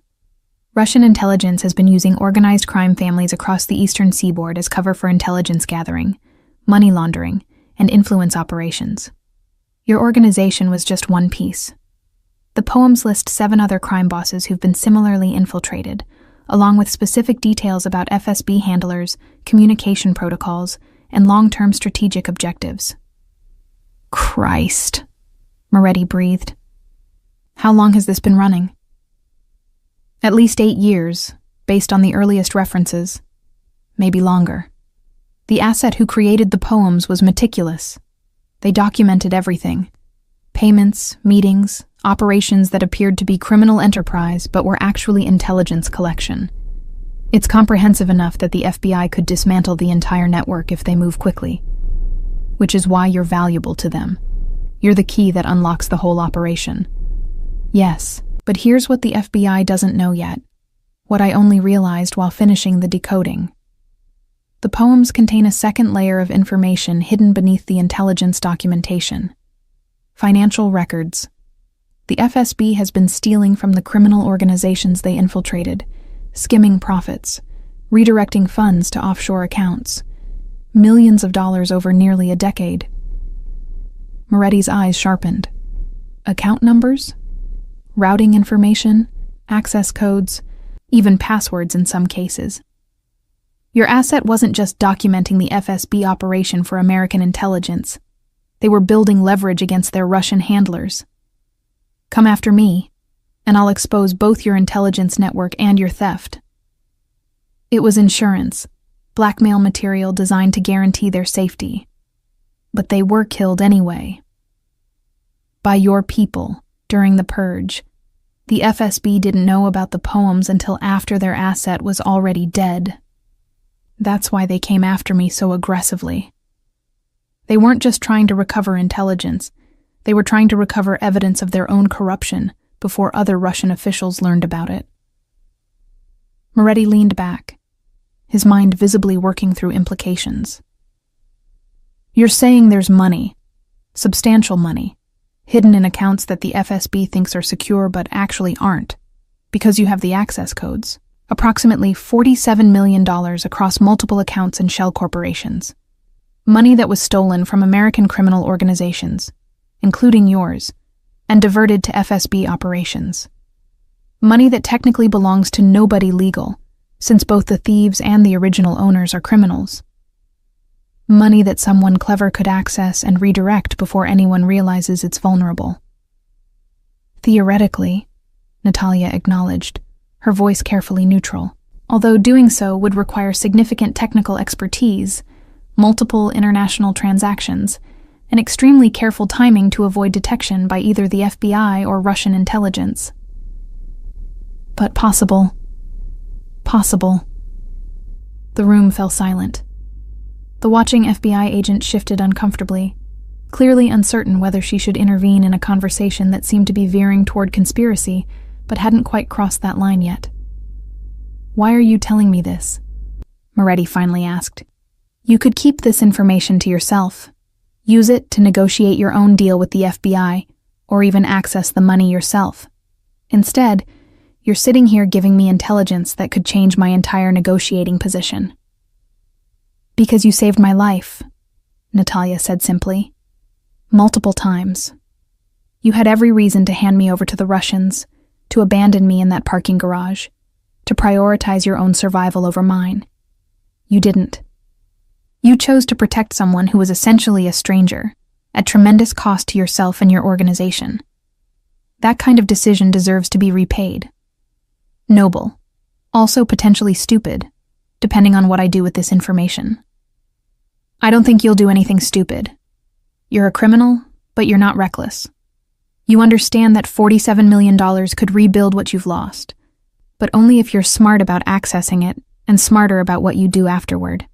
Russian intelligence has been using organized crime families across the eastern seaboard as cover for intelligence gathering, money laundering, and influence operations. Your organization was just one piece. The poems list 7 other crime bosses who've been similarly infiltrated, along with specific details about FSB handlers, communication protocols, and long-term strategic objectives. Christ, Moretti breathed. How long has this been running? At least 8 years, based on the earliest references. Maybe longer. The asset who created the poems was meticulous. They documented everything. Payments, meetings, operations that appeared to be criminal enterprise but were actually intelligence collection. It's comprehensive enough that the FBI could dismantle the entire network if they move quickly, which is why you're valuable to them. You're the key that unlocks the whole operation. Yes, but here's what the FBI doesn't know yet, what I only realized while finishing the decoding. The poems contain a second layer of information hidden beneath the intelligence documentation. Financial records. The FSB has been stealing from the criminal organizations they infiltrated, skimming profits, redirecting funds to offshore accounts. Millions of dollars over nearly a decade. Moretti's eyes sharpened. Account numbers? Routing information? Access codes? Even passwords in some cases. Your asset wasn't just documenting the FSB operation for American intelligence. They were building leverage against their Russian handlers. Come after me, and I'll expose both your intelligence network and your theft. It was insurance, blackmail material designed to guarantee their safety. But they were killed anyway. By your people, during the purge. The FSB didn't know about the poems until after their asset was already dead. That's why they came after me so aggressively. They weren't just trying to recover intelligence, they were trying to recover evidence of their own corruption before other Russian officials learned about it. Moretti leaned back, his mind visibly working through implications. You're saying there's money, substantial money, hidden in accounts that the FSB thinks are secure but actually aren't, because you have the access codes. Approximately $47 million across multiple accounts and shell corporations. Money that was stolen from American criminal organizations, including yours, and diverted to FSB operations. Money that technically belongs to nobody legal, since both the thieves and the original owners are criminals. Money that someone clever could access and redirect before anyone realizes it's vulnerable. Theoretically, Natalia acknowledged, her voice carefully neutral, although doing so would require significant technical expertise, multiple international transactions, and extremely careful timing to avoid detection by either the FBI or Russian intelligence. But possible. Possible. The room fell silent. The watching FBI agent shifted uncomfortably, clearly uncertain whether she should intervene in a conversation that seemed to be veering toward conspiracy, but hadn't quite crossed that line yet. Why are you telling me this? Moretti finally asked. You could keep this information to yourself. Use it to negotiate your own deal with the FBI, or even access the money yourself. Instead, you're sitting here giving me intelligence that could change my entire negotiating position. Because you saved my life, Natalia said simply. Multiple times. You had every reason to hand me over to the Russians, to abandon me in that parking garage, to prioritize your own survival over mine. You didn't. You chose to protect someone who was essentially a stranger, at tremendous cost to yourself and your organization. That kind of decision deserves to be repaid. Noble. Also potentially stupid, depending on what I do with this information. I don't think you'll do anything stupid. You're a criminal, but you're not reckless. You understand that $47 million could rebuild what you've lost, but only if you're smart about accessing it and smarter about what you do afterward.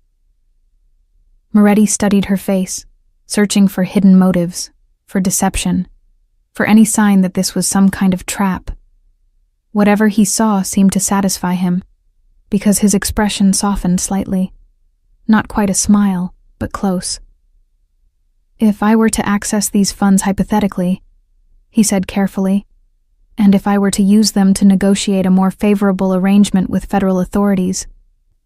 Moretti studied her face, searching for hidden motives, for deception, for any sign that this was some kind of trap. Whatever he saw seemed to satisfy him, because his expression softened slightly. Not quite a smile, but close. If I were to access these funds hypothetically, he said carefully, and if I were to use them to negotiate a more favorable arrangement with federal authorities,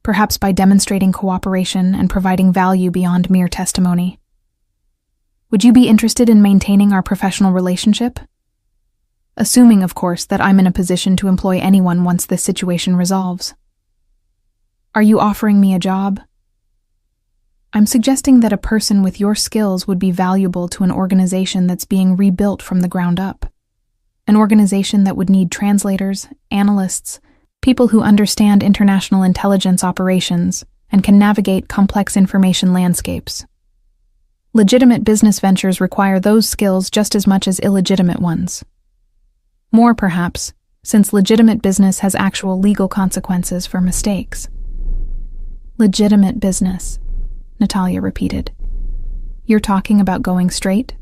perhaps by demonstrating cooperation and providing value beyond mere testimony. Would you be interested in maintaining our professional relationship? Assuming, of course, that I'm in a position to employ anyone once this situation resolves. Are you offering me a job? I'm suggesting that a person with your skills would be valuable to an organization that's being rebuilt from the ground up. An organization that would need translators, analysts, people who understand international intelligence operations and can navigate complex information landscapes. Legitimate business ventures require those skills just as much as illegitimate ones. More, perhaps, since legitimate business has actual legal consequences for mistakes. Legitimate business, Natalia repeated. You're talking about going straight?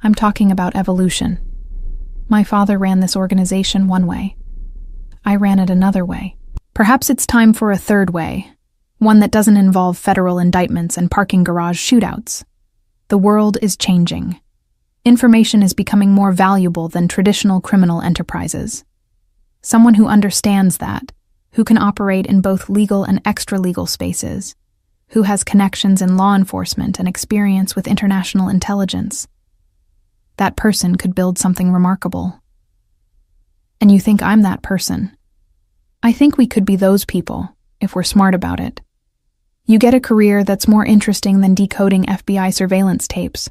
I'm talking about evolution. My father ran this organization one way. I ran it another way. Perhaps it's time for a third way, one that doesn't involve federal indictments and parking garage shootouts. The world is changing. Information is becoming more valuable than traditional criminal enterprises. Someone who understands that, who can operate in both legal and extra-legal spaces, who has connections in law enforcement and experience with international intelligence. That person could build something remarkable. And you think I'm that person? I think we could be those people, if we're smart about it. You get a career that's more interesting than decoding FBI surveillance tapes.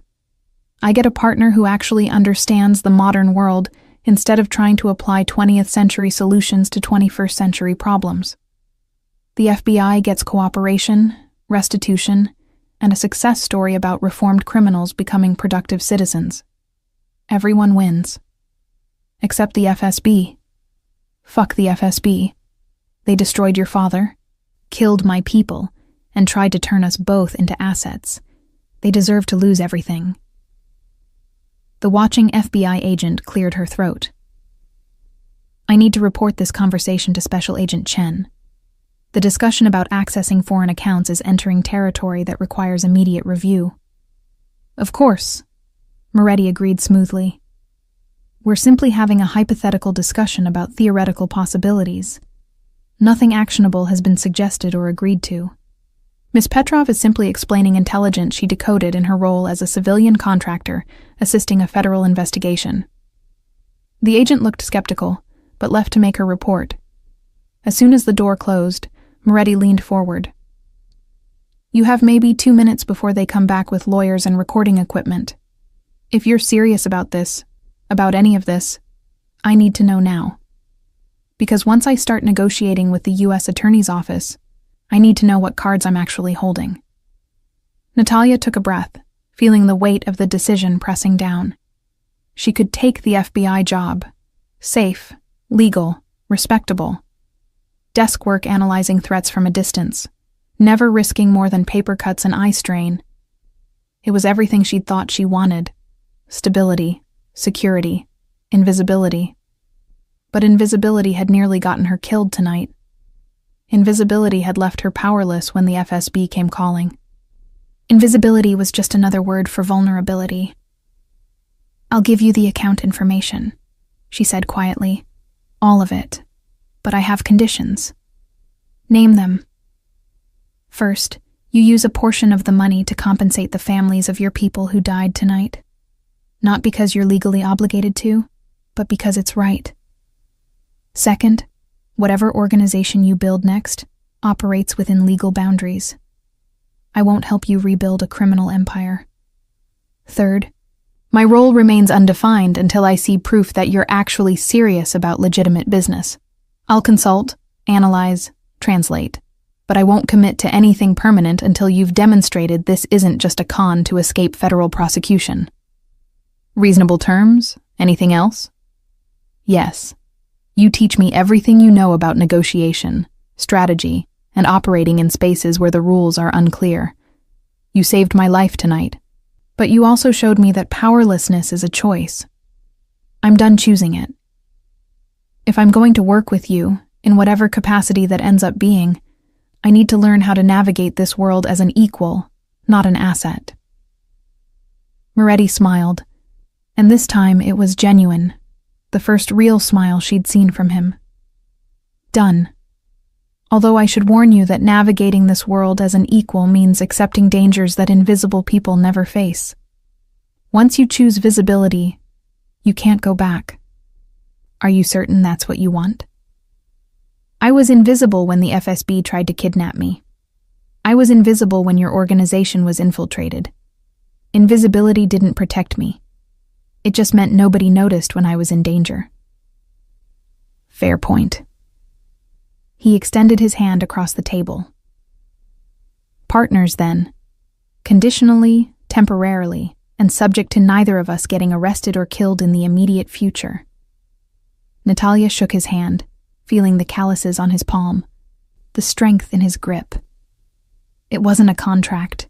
I get a partner who actually understands the modern world instead of trying to apply 20th century solutions to 21st century problems. The FBI gets cooperation, restitution, and a success story about reformed criminals becoming productive citizens. Everyone wins. Except the FSB. Fuck the FSB. They destroyed your father, killed my people, and tried to turn us both into assets. They deserve to lose everything. The watching FBI agent cleared her throat. I need to report this conversation to Special Agent Chen. The discussion about accessing foreign accounts is entering territory that requires immediate review. Of course, Moretti agreed smoothly. We're simply having a hypothetical discussion about theoretical possibilities. Nothing actionable has been suggested or agreed to. Ms. Petrov is simply explaining intelligence she decoded in her role as a civilian contractor assisting a federal investigation. The agent looked skeptical, but left to make her report. As soon as the door closed, Moretti leaned forward. You have maybe 2 minutes before they come back with lawyers and recording equipment. If you're serious about this, about any of this, I need to know now. Because once I start negotiating with the U.S. Attorney's Office, I need to know what cards I'm actually holding. Natalia took a breath, feeling the weight of the decision pressing down. She could take the FBI job. Safe, legal, respectable. Desk work analyzing threats from a distance, never risking more than paper cuts and eye strain. It was everything she'd thought she wanted. Stability, security, invisibility. But invisibility had nearly gotten her killed tonight. Invisibility had left her powerless when the FSB came calling. Invisibility was just another word for vulnerability. I'll give you the account information, she said quietly. All of it. But I have conditions. Name them. First, you use a portion of the money to compensate the families of your people who died tonight. Not because you're legally obligated to, but because it's right. Second, whatever organization you build next operates within legal boundaries. I won't help you rebuild a criminal empire. Third, my role remains undefined until I see proof that you're actually serious about legitimate business. I'll consult, analyze, translate, but I won't commit to anything permanent until you've demonstrated this isn't just a con to escape federal prosecution. Reasonable terms? Anything else? Yes. You teach me everything you know about negotiation, strategy, and operating in spaces where the rules are unclear. You saved my life tonight, but you also showed me that powerlessness is a choice. I'm done choosing it. If I'm going to work with you, in whatever capacity that ends up being, I need to learn how to navigate this world as an equal, not an asset. Moretti smiled, and this time it was genuine. The first real smile she'd seen from him. Done. Although I should warn you that navigating this world as an equal means accepting dangers that invisible people never face. Once you choose visibility, you can't go back. Are you certain that's what you want? I was invisible when the FSB tried to kidnap me. I was invisible when your organization was infiltrated. Invisibility didn't protect me. It just meant nobody noticed when I was in danger. Fair point. He extended his hand across the table. Partners, then. Conditionally, temporarily, and subject to neither of us getting arrested or killed in the immediate future. Natalia shook his hand, feeling the calluses on his palm, the strength in his grip. It wasn't a contract.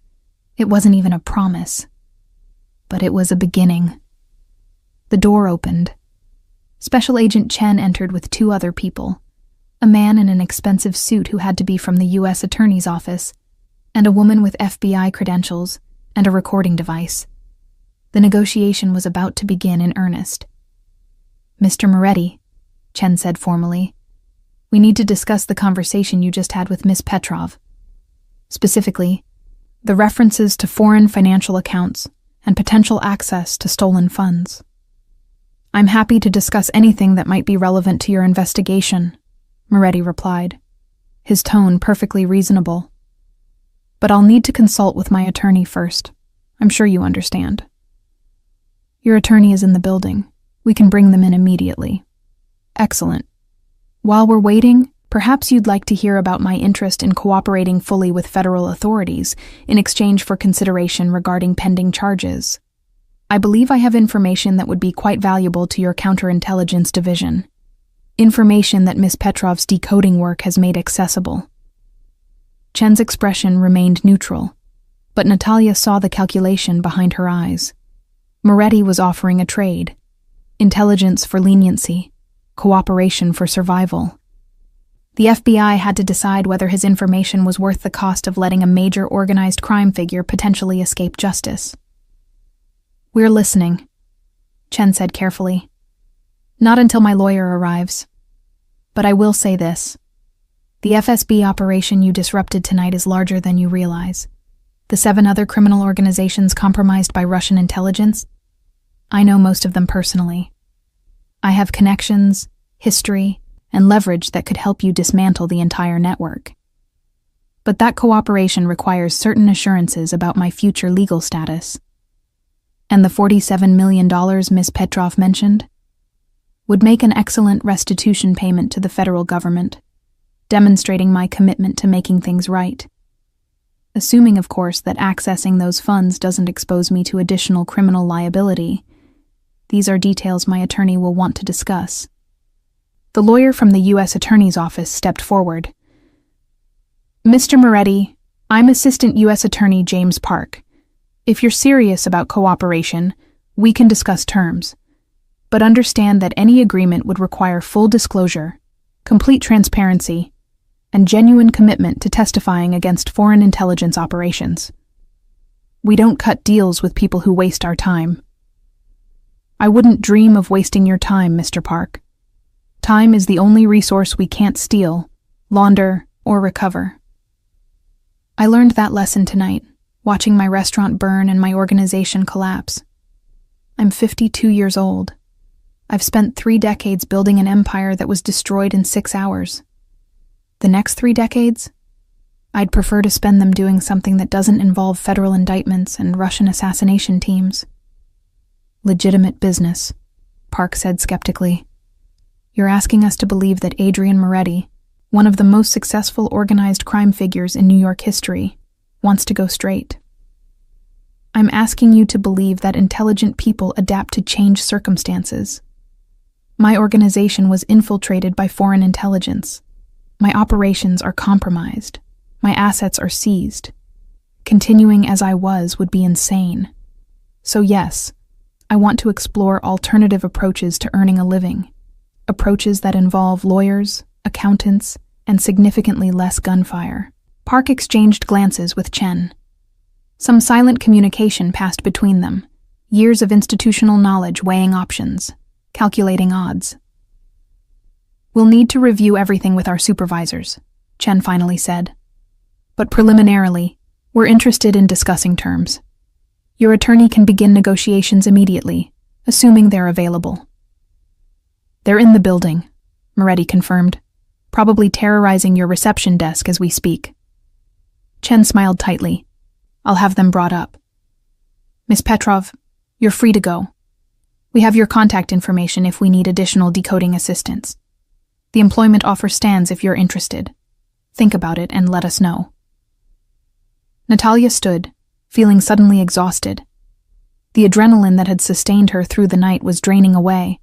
It wasn't even a promise. But it was a beginning. The door opened. Special Agent Chen entered with 2 other people, a man in an expensive suit who had to be from the U.S. Attorney's Office, and a woman with FBI credentials and a recording device. The negotiation was about to begin in earnest. "Mr. Moretti," Chen said formally, "we need to discuss the conversation you just had with Miss Petrov. Specifically, the references to foreign financial accounts and potential access to stolen funds." "I'm happy to discuss anything that might be relevant to your investigation," Moretti replied, his tone perfectly reasonable. "But I'll need to consult with my attorney first. I'm sure you understand." "Your attorney is in the building. We can bring them in immediately." "Excellent. While we're waiting, perhaps you'd like to hear about my interest in cooperating fully with federal authorities in exchange for consideration regarding pending charges. I believe I have information that would be quite valuable to your counterintelligence division. Information that Miss Petrov's decoding work has made accessible." Chen's expression remained neutral, but Natalia saw the calculation behind her eyes. Moretti was offering a trade: intelligence for leniency, cooperation for survival. The FBI had to decide whether his information was worth the cost of letting a major organized crime figure potentially escape justice. "We're listening," Chen said carefully. "Not until my lawyer arrives. But I will say this. The FSB operation you disrupted tonight is larger than you realize. The 7 other criminal organizations compromised by Russian intelligence? I know most of them personally. I have connections, history, and leverage that could help you dismantle the entire network. But that cooperation requires certain assurances about my future legal status. And the $47 million Miss Petrov mentioned would make an excellent restitution payment to the federal government, demonstrating my commitment to making things right. Assuming, of course, that accessing those funds doesn't expose me to additional criminal liability. These are details my attorney will want to discuss." The lawyer from the U.S. Attorney's Office stepped forward. "Mr. Moretti, I'm Assistant U.S. Attorney James Park. If you're serious about cooperation, we can discuss terms. But understand that any agreement would require full disclosure, complete transparency, and genuine commitment to testifying against foreign intelligence operations. We don't cut deals with people who waste our time." "I wouldn't dream of wasting your time, Mr. Park. Time is the only resource we can't steal, launder, or recover." I learned that lesson tonight, watching my restaurant burn and my organization collapse. I'm 52 years old. I've spent 3 decades building an empire that was destroyed in 6 hours. The next 3 decades? I'd prefer to spend them doing something that doesn't involve federal indictments and Russian assassination teams. "Legitimate business," Park said skeptically. "You're asking us to believe that Adrian Moretti, one of the most successful organized crime figures in New York history, wants to go straight. I'm asking you to believe that intelligent people adapt to changed circumstances. My organization was infiltrated by foreign intelligence. My operations are compromised. My assets are seized. Continuing as I was would be insane. So yes, I want to explore alternative approaches to earning a living, approaches that involve lawyers, accountants, and significantly less gunfire." Park exchanged glances with Chen. Some silent communication passed between them, years of institutional knowledge weighing options, calculating odds. "We'll need to review everything with our supervisors," Chen finally said. "But preliminarily, we're interested in discussing terms. Your attorney can begin negotiations immediately, assuming they're available." "They're in the building," Moretti confirmed, "probably terrorizing your reception desk as we speak." Chen smiled tightly. "I'll have them brought up. Miss Petrov, you're free to go. We have your contact information if we need additional decoding assistance. The employment offer stands if you're interested. Think about it and let us know." Natalia stood, feeling suddenly exhausted. The adrenaline that had sustained her through the night was draining away.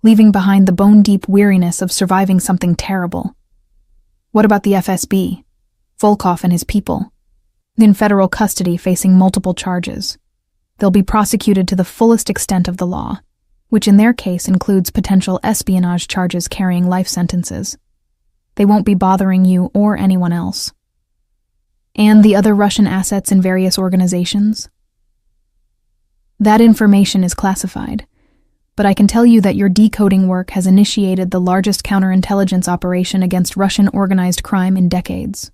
leaving behind the bone-deep weariness of surviving something terrible. What about the FSB, Volkov and his people? In federal custody facing multiple charges. They'll be prosecuted to the fullest extent of the law, which in their case includes potential espionage charges carrying life sentences. They won't be bothering you or anyone else. And the other Russian assets in various organizations? That information is classified, but I can tell you that your decoding work has initiated the largest counterintelligence operation against Russian organized crime in decades.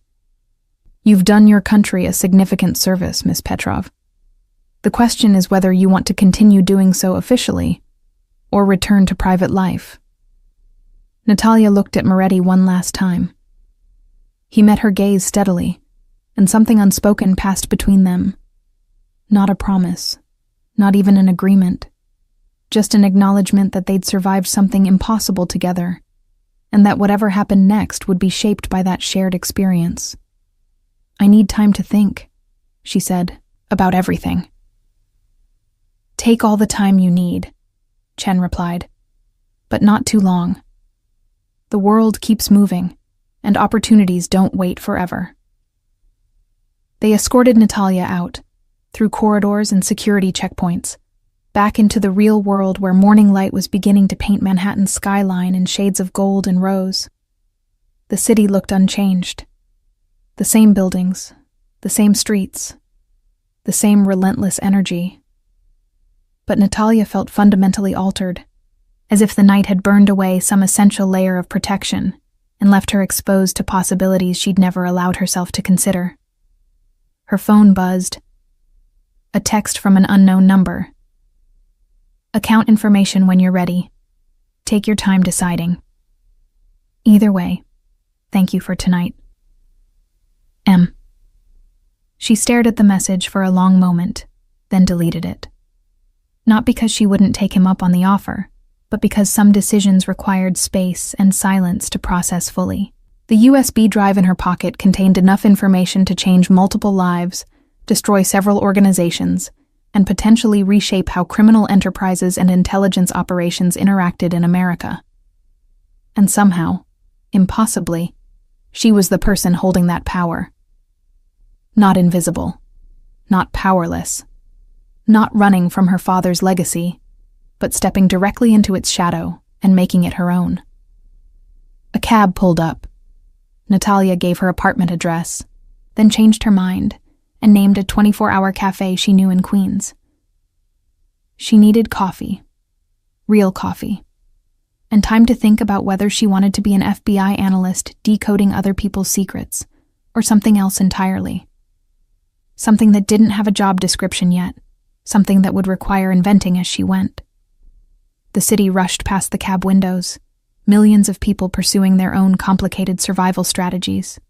You've done your country a significant service, Miss Petrov. The question is whether you want to continue doing so officially or return to private life. Natalia looked at Moretti one last time. He met her gaze steadily, and something unspoken passed between them. Not a promise, not even an agreement, just an acknowledgement that they'd survived something impossible together, and that whatever happened next would be shaped by that shared experience. I need time to think, she said, about everything. Take all the time you need, Chen replied, but not too long. The world keeps moving, and opportunities don't wait forever. They escorted Natalia out, through corridors and security checkpoints, back into the real world where morning light was beginning to paint Manhattan's skyline in shades of gold and rose. The city looked unchanged. The same buildings, the same streets, the same relentless energy. But Natalia felt fundamentally altered, as if the night had burned away some essential layer of protection and left her exposed to possibilities she'd never allowed herself to consider. Her phone buzzed. A text from an unknown number. Account information when you're ready. Take your time deciding. Either way, thank you for tonight. M. She stared at the message for a long moment, then deleted it. Not because she wouldn't take him up on the offer, but because some decisions required space and silence to process fully. The USB drive in her pocket contained enough information to change multiple lives, destroy several organizations, and potentially reshape how criminal enterprises and intelligence operations interacted in America. And somehow, impossibly, she was the person holding that power. Not invisible, not powerless, not running from her father's legacy, but stepping directly into its shadow and making it her own. A cab pulled up. Natalia gave her apartment address, then changed her mind and named a 24-hour cafe she knew in Queens. She needed coffee, real coffee, and time to think about whether she wanted to be an FBI analyst decoding other people's secrets, or something else entirely. Something that didn't have a job description yet, something that would require inventing as she went. The city rushed past the cab windows, millions of people pursuing their own complicated survival strategies.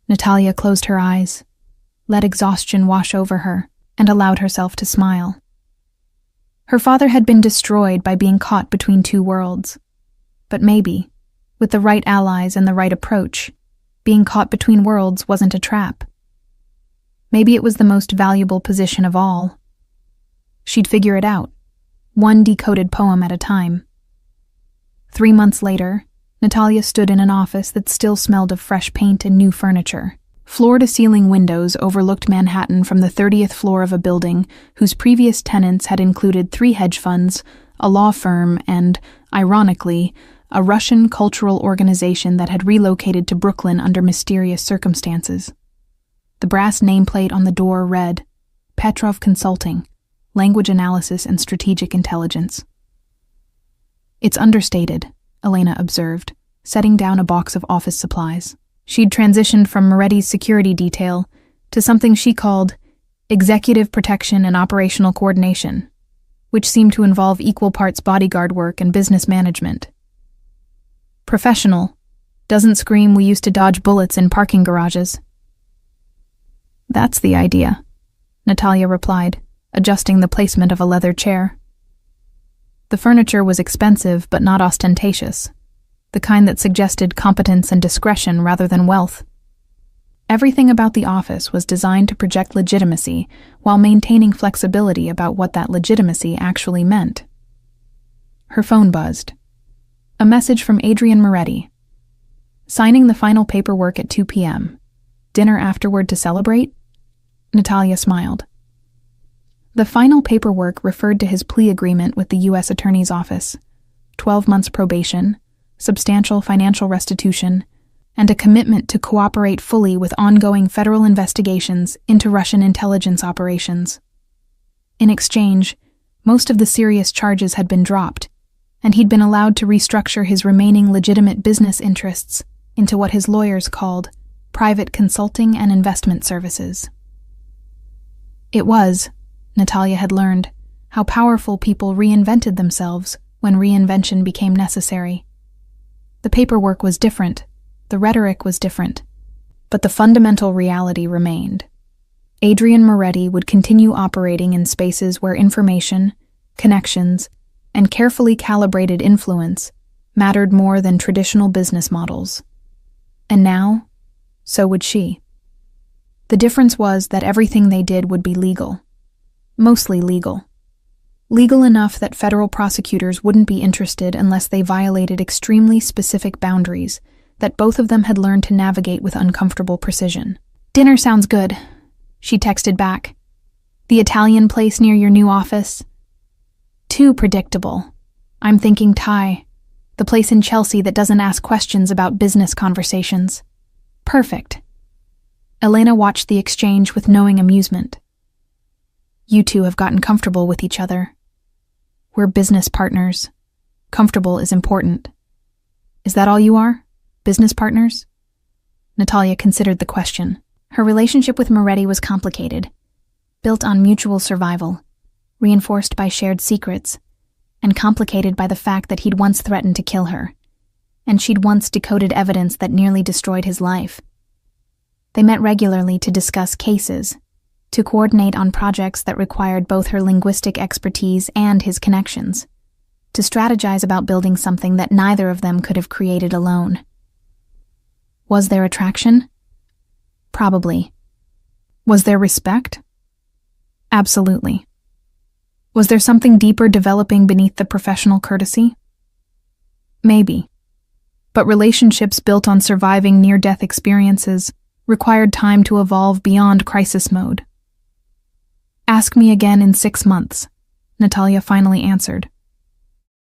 Natalia closed her eyes, let exhaustion wash over her, and allowed herself to smile. Her father had been destroyed by being caught between two worlds. But maybe, with the right allies and the right approach, being caught between worlds wasn't a trap. Maybe it was the most valuable position of all. She'd figure it out, one decoded poem at a time. 3 months later, Natalia stood in an office that still smelled of fresh paint and new furniture. Floor-to-ceiling windows overlooked Manhattan from the 30th floor of a building whose previous tenants had included 3 hedge funds, a law firm, and, ironically, a Russian cultural organization that had relocated to Brooklyn under mysterious circumstances. The brass nameplate on the door read, Petrov Consulting, Language Analysis and Strategic Intelligence. It's understated, Elena observed, setting down a box of office supplies. She'd transitioned from Moretti's security detail to something she called Executive Protection and Operational Coordination, which seemed to involve equal parts bodyguard work and business management. Professional doesn't scream we used to dodge bullets in parking garages. That's the idea, Natalia replied, adjusting the placement of a leather chair. The furniture was expensive but not ostentatious, the kind that suggested competence and discretion rather than wealth. Everything about the office was designed to project legitimacy while maintaining flexibility about what that legitimacy actually meant. Her phone buzzed. A message from Adrian Moretti. Signing the final paperwork at 2 p.m. Dinner afterward to celebrate? Natalia smiled. The final paperwork referred to his plea agreement with the U.S. Attorney's Office, 12 months probation, substantial financial restitution, and a commitment to cooperate fully with ongoing federal investigations into Russian intelligence operations. In exchange, most of the serious charges had been dropped, and he'd been allowed to restructure his remaining legitimate business interests into what his lawyers called private consulting and investment services. It was, Natalia had learned, how powerful people reinvented themselves when reinvention became necessary. The paperwork was different, the rhetoric was different, but the fundamental reality remained. Adrian Moretti would continue operating in spaces where information, connections, and carefully calibrated influence mattered more than traditional business models. And now, so would she. The difference was that everything they did would be legal. Mostly legal. Legal enough that federal prosecutors wouldn't be interested unless they violated extremely specific boundaries that both of them had learned to navigate with uncomfortable precision. "Dinner sounds good," she texted back. "The Italian place near your new office?" "Too predictable. I'm thinking Thai. The place in Chelsea that doesn't ask questions about business conversations." "Perfect." Elena watched the exchange with knowing amusement. "You two have gotten comfortable with each other. We're business partners. Comfortable is important." "Is that all you are? Business partners?" Natalia considered the question. Her relationship with Moretti was complicated, built on mutual survival, reinforced by shared secrets, and complicated by the fact that he'd once threatened to kill her, and she'd once decoded evidence that nearly destroyed his life. They met regularly to discuss cases, to coordinate on projects that required both her linguistic expertise and his connections, to strategize about building something that neither of them could have created alone. Was there attraction? Probably. Was there respect? Absolutely. Was there something deeper developing beneath the professional courtesy? Maybe. But relationships built on surviving near-death experiences required time to evolve beyond crisis mode. "Ask me again in 6 months," Natalia finally answered.